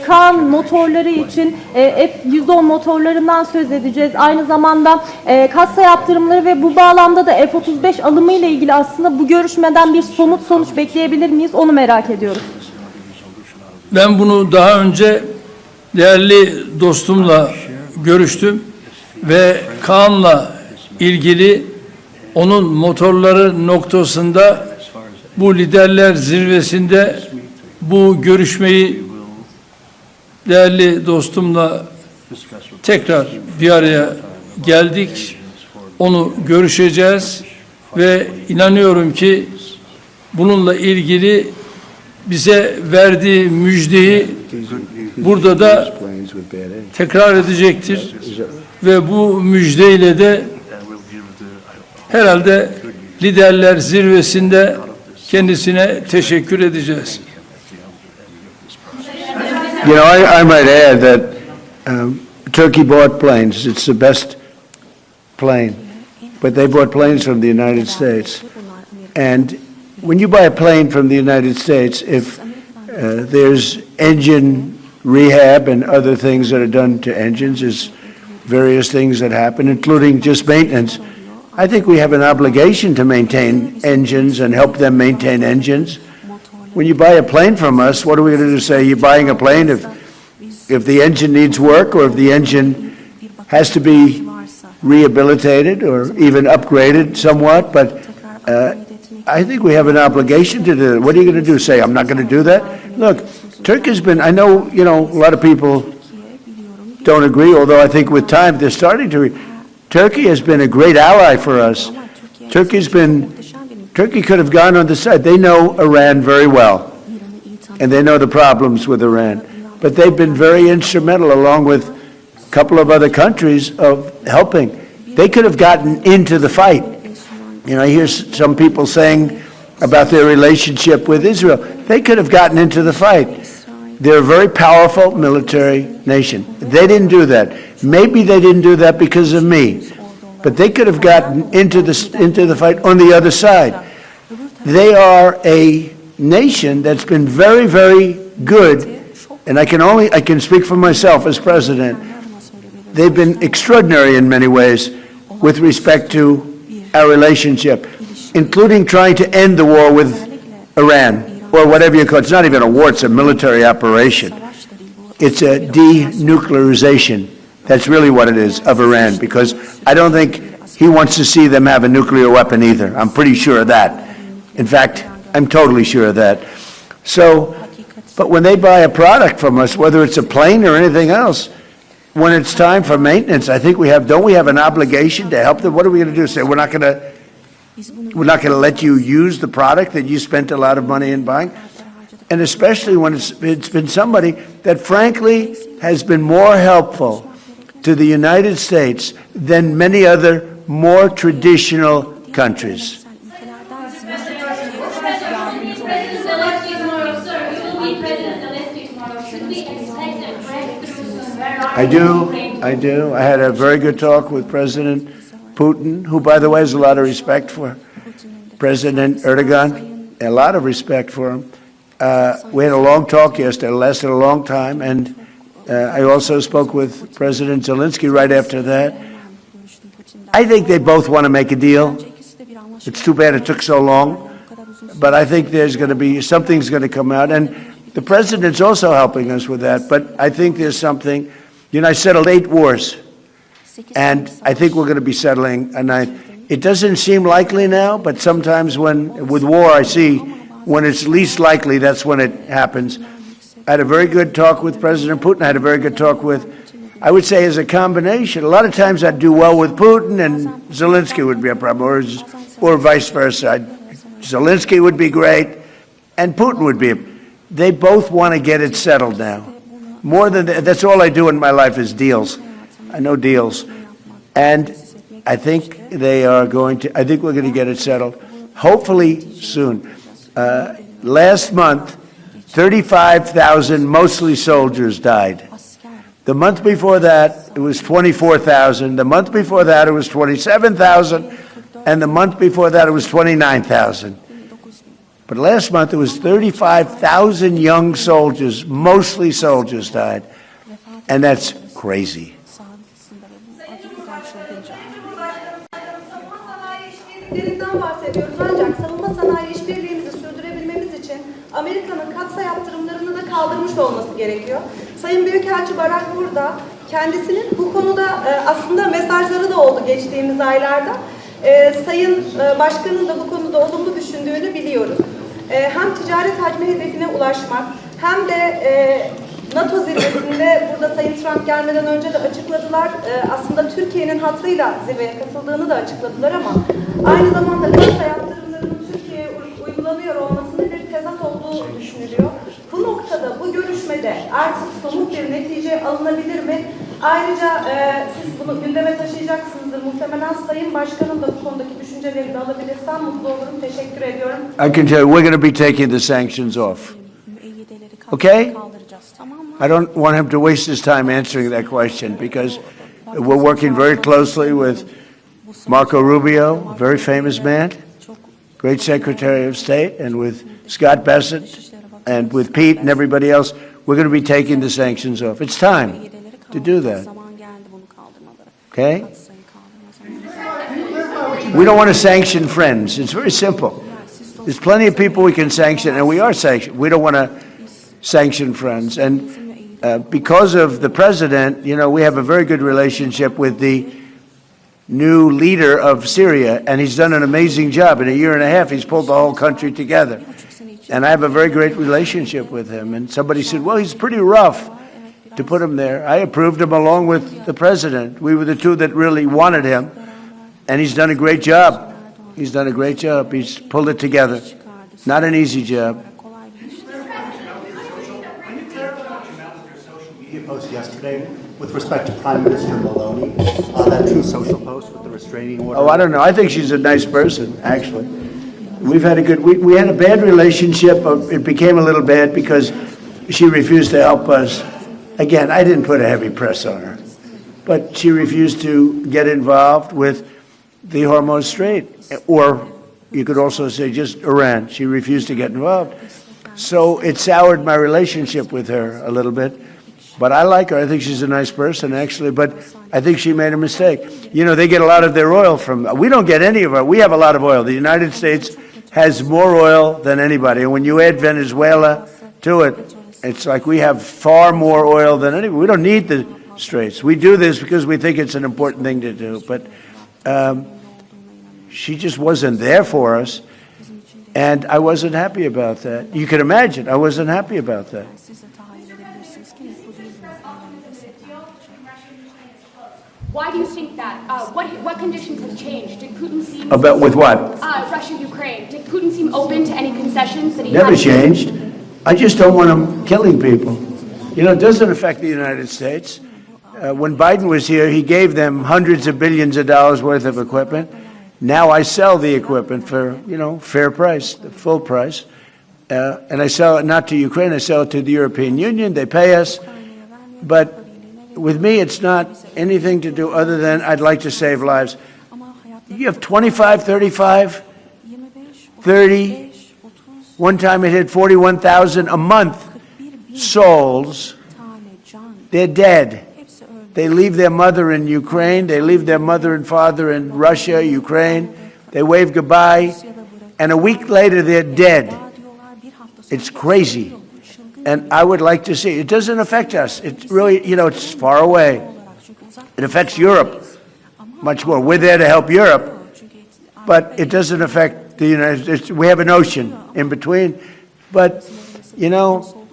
[SPEAKER 10] Kaan motorları için F-110 motorlarından söz edeceğiz. Aynı zamanda kassa yaptırımları ve bu bağlamda da F-35 alımı ile ilgili aslında bu görüşmeden bir somut sonuç bekleyebilir miyiz? Onu merak ediyoruz.
[SPEAKER 15] Ben bunu daha önce değerli dostumla görüştüm ve Kaan'la ilgili onun motorları noktasında bu liderler zirvesinde bu görüşmeyi değerli dostumla tekrar bir araya geldik. Onu görüşeceğiz ve inanıyorum ki bununla ilgili bize verdiği müjdeyi burada da tekrar edecektir ve bu müjdeyle de herhalde liderler zirvesinde kendisine teşekkür edeceğiz.
[SPEAKER 17] You know, I might add that Turkey bought planes. It's the best plane. But they bought planes from the United States. And when you buy a plane from the United States, if there's engine rehab and other things that are done to engines, there's various things that happen, including just maintenance. I think we have an obligation to maintain engines and help them maintain engines. When you buy a plane from us, what are we going to do? Say you're buying a plane if the engine needs work or if the engine has to be rehabilitated or even upgraded somewhat? But I think we have an obligation to do that. What are you going to do? Say, I'm not going to do that? Look, Turkey's been, I know, you know, a lot of people don't agree, although I think with time they're starting to Turkey has been a great ally for us. Turkey could have gone on the side. They know Iran very well, and they know the problems with Iran. But they've been very instrumental, along with a couple of other countries, of helping. They could have gotten into the fight. You know, I hear some people saying about their relationship with Israel. They could have gotten into the fight. They're a very powerful military nation. They didn't do that. Maybe they didn't do that because of me, but they could have gotten into the fight on the other side. They are a nation that's been very, very good, and I can speak for myself as president. They've been extraordinary in many ways with respect to our relationship, including trying to end the war with Iran, or whatever you call it. It's not even a war, it's a military operation. It's a denuclearization. That's really what it is, of Iran, because I don't think he wants to see them have a nuclear weapon either. I'm pretty sure of that. In fact, I'm totally sure of that. So, but when they buy a product from us, whether it's a plane or anything else, when it's time for maintenance, I think don't we have an obligation to help them? What are we going to do? Say we're not going to let you use the product that you spent a lot of money in buying? And especially when it's been somebody that frankly has been more helpful to the United States than many other more traditional countries. I do. I had a very good talk with President Putin, who, by the way, has a lot of respect for President Erdoğan, a lot of respect for him. We had a long talk yesterday. It lasted a long time, and I also spoke with President Zelenski right after that. I think they both want to make a deal. It's too bad it took so long, but I think there's going to be something's going to come out, and the president's also helping us with that. But I think there's something. You know, I settled 8 wars, and I think we're going to be settling a 9th. It doesn't seem likely now, but sometimes with war, I see when it's least likely, that's when it happens. I had a very good talk with President Putin. I had a very good talk with, I would say, as a combination. A lot of times I'd do well with Putin and Zelensky would be a problem, or vice versa. Zelensky would be great and Putin would be. They both want to get it settled now. More than that, that's all I do in my life is deals. I know deals. And I think they are going to, I think we're going to get it settled, hopefully soon. Last month, 35,000, mostly soldiers, died. The month before that, it was 24,000. The month before that, it was 27,000. And the month before that, it was 29,000. But last month, it was 35,000 young soldiers, mostly soldiers, died. And that's crazy.
[SPEAKER 5] Bahsediyoruz ancak savunma sanayi işbirliğimizi sürdürebilmemiz için Amerika'nın katsa yaptırımlarını da kaldırmış olması gerekiyor. Sayın Büyükelçi Barak burada kendisinin bu konuda aslında mesajları da oldu geçtiğimiz aylarda. Sayın Başkan'ın da bu konuda olumlu düşündüğünü biliyoruz. Hem ticaret hacmi hedefine ulaşmak hem de NATO zirvesinde burada Sayın Trump gelmeden önce de açıkladılar. Aslında Türkiye'nin hatırıyla zirveye katıldığını da açıkladılar ama aynı zamanda katsa yaptırımlarının Türkiye'ye uygulanıyor olmasının bir tezat olduğu düşünülüyor. Bu noktada bu görüşmede artık somut bir netice alınabilir mi? Ayrıca siz bunu gündeme taşıyacaksınızdır. Muhtemelen Sayın Başkan'ın da bu konudaki düşünceleri de alabilirsem mutlu olurum. Teşekkür ediyorum.
[SPEAKER 17] I can tell you, we're going to be taking the sanctions off. Okay? I don't want him to waste his time answering that question because we're working very closely with Marco Rubio, a very famous man, great Secretary of State, and with Scott Bessent, and with Pete and everybody else. We're going to be taking the sanctions off. It's time to do that. Okay? We don't want to sanction friends. It's very simple. There's plenty of people we can sanction, and we are sanctioned. We don't want to sanction friends. And because of the president, you know, we have a very good relationship with the new leader of Syria, and he's done an amazing job. In a year and a half, he's pulled the whole country together. And I have a very great relationship with him. And somebody said, well, he's pretty rough to put him there. I approved him along with the president. We were the two that really wanted him. And he's done a great job. He's done a great job. He's pulled it together. Not an easy job.
[SPEAKER 20] Post yesterday with respect to Prime Minister Maloney, that True Social post with the restraining order.
[SPEAKER 17] Oh, I don't know. I think she's a nice person, actually. We've had a good, we had a bad relationship. It became a little bad because she refused to help us. Again, I didn't put a heavy press on her, but she refused to get involved with the Hormuz Strait, or you could also say just Iran. She refused to get involved. So it soured my relationship with her a little bit. But I like her. I think she's a nice person, actually. But I think she made a mistake. You know, they get a lot of their oil from, we don't get any of our, we have a lot of oil. The United States has more oil than anybody. And when you add Venezuela to it, it's like we have far more oil than anybody. We don't need the straits. We do this because we think it's an important thing to do. But she just wasn't there for us. And I wasn't happy about that. You can imagine, I wasn't happy about that.
[SPEAKER 11] Why do you think that? What conditions have changed? Did Putin seem...
[SPEAKER 17] About with what?
[SPEAKER 11] Russia-Ukraine. Did Putin seem open to any concessions that he
[SPEAKER 17] Never
[SPEAKER 11] had?
[SPEAKER 17] changed. I just don't want him killing people. You know, it doesn't affect the United States. When Biden was here, he gave them hundreds of billions of dollars worth of equipment. Now I sell the equipment for, you know, fair price, the full price. And I sell it not to Ukraine, I sell it to the European Union. They pay us. But with me, it's not anything to do other than I'd like to save lives. You have 25, 35, 30. One time it hit 41,000 a month souls. They're dead. They leave their mother in Ukraine. They leave their mother and father in Russia, Ukraine. They wave goodbye. And a week later, they're dead. It's crazy. And I would like to see, it doesn't affect us. It's really, you know, it's far away. It affects Europe much more. We're there to help Europe, but it doesn't affect the United States. We have an ocean in between. But, you know,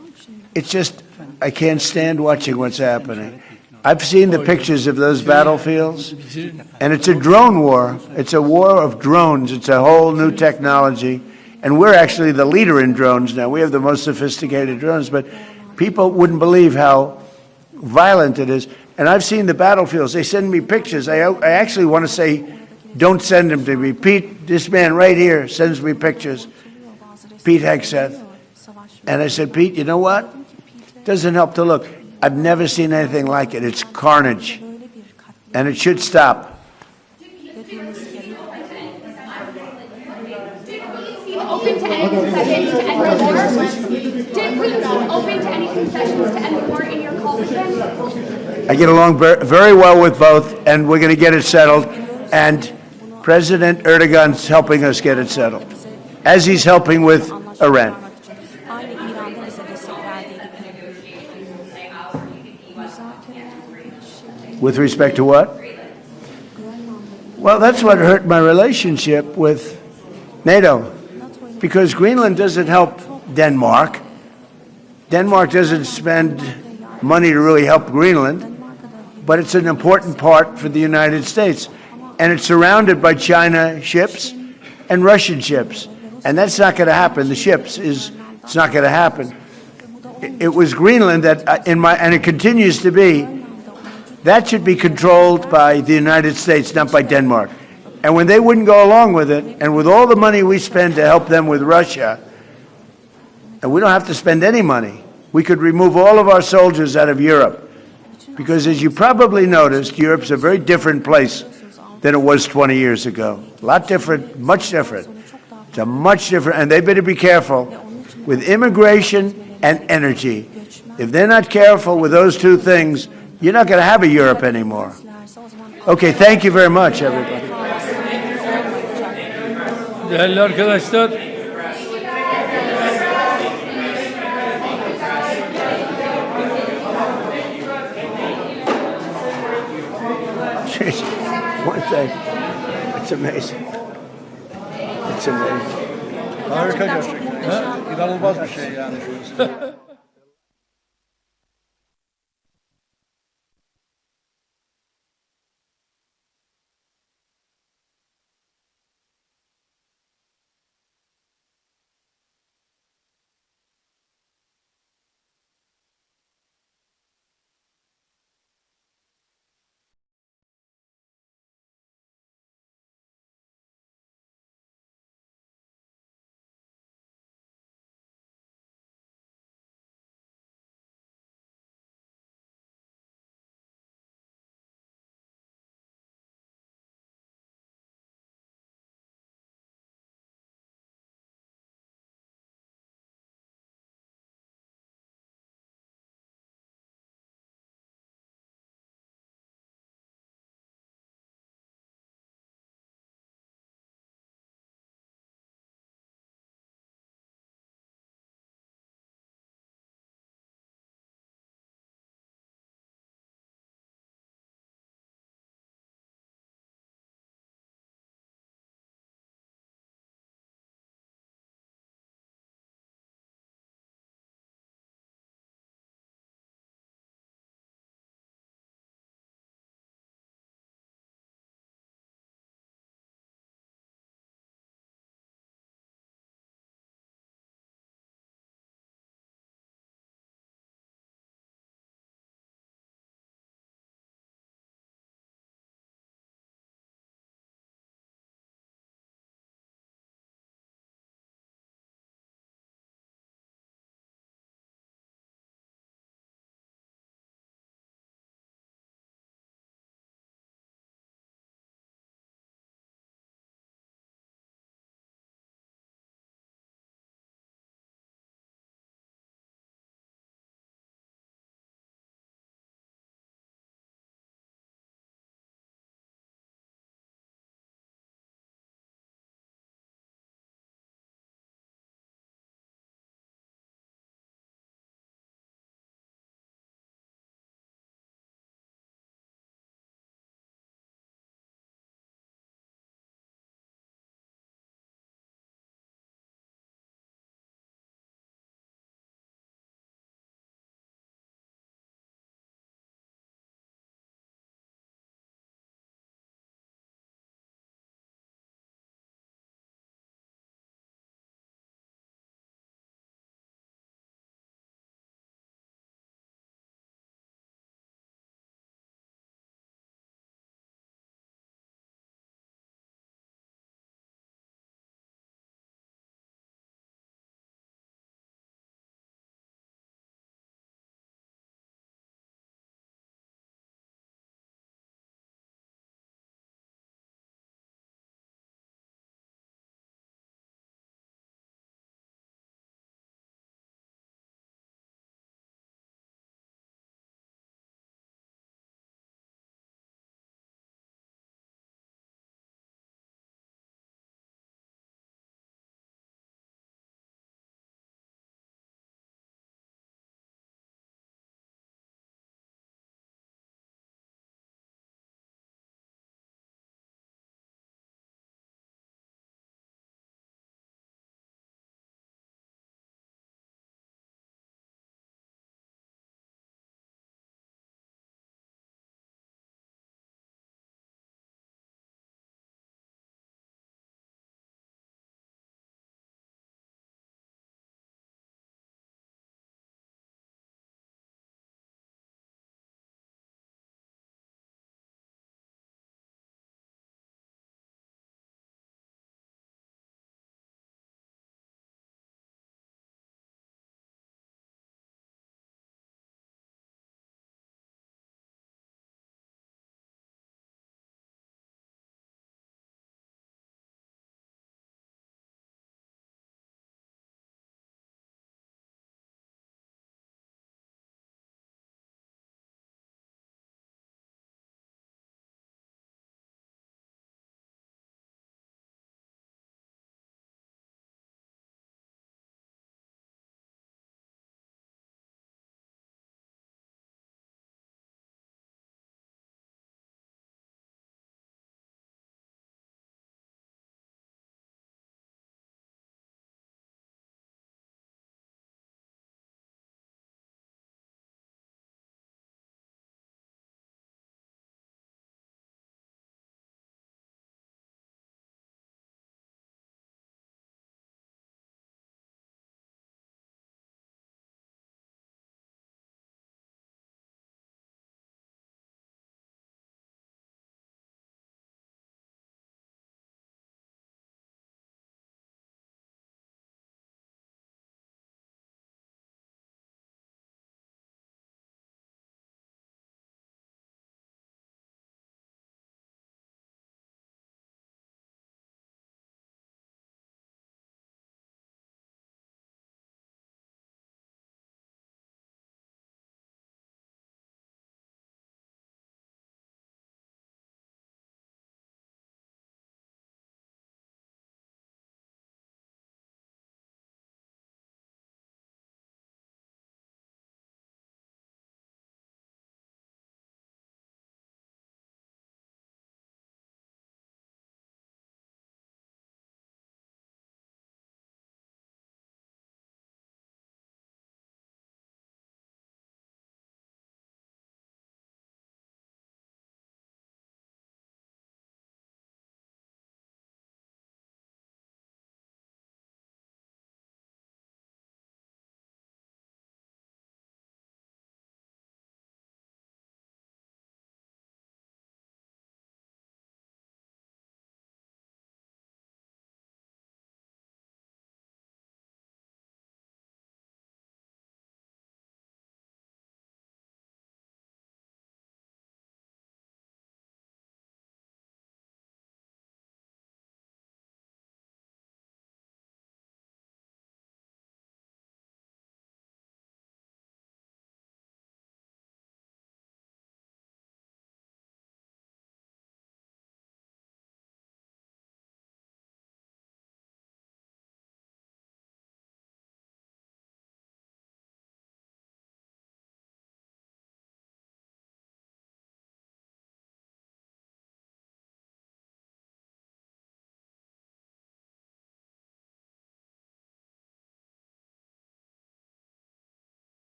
[SPEAKER 17] it's just, I can't stand watching what's happening. I've seen the pictures of those battlefields, and it's a drone war. It's a war of drones. It's a whole new technology, and we're actually the leader in drones now. We have the most sophisticated drones, but people wouldn't believe how violent it is. And I've seen the battlefields. They send me pictures. I actually want to say, don't send them to me. Pete, this man right here sends me pictures. Pete Hegseth. And I said, Pete, you know what? Doesn't help to look. I've never seen anything like it. It's carnage. And it should stop.
[SPEAKER 11] Open to any concessions to end the war? Did we open to any concessions to end the war in your call with them?
[SPEAKER 17] I get along very well with both, and we're going to get it settled. And President Erdogan's helping us get it settled, as he's helping with Iran. With respect to what? Well, that's what hurt my relationship with NATO, because Greenland doesn't help Denmark. Denmark doesn't spend money to really help Greenland, but it's an important part for the United States. And it's surrounded by China ships and Russian ships. And that's not going to happen. The ships it's not going to happen. It was Greenland that, and it continues to be, that should be controlled by the United States, not by Denmark. And when they wouldn't go along with it, and with all the money we spend to help them with Russia, and we don't have to spend any money, we could remove all of our soldiers out of Europe. Because as you probably noticed, Europe's a very different place than it was 20 years ago. A lot different, much different. It's a much different, and they better be careful with immigration and energy. If they're not careful with those two things, you're not going to have a Europe anymore. Okay, thank you very much, everybody.
[SPEAKER 15] Değerli arkadaşlar,
[SPEAKER 17] One thing, it's amazing. It's amazing.
[SPEAKER 4] Harika gerçekten. İnanılmaz bir şey yani.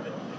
[SPEAKER 3] Şimdi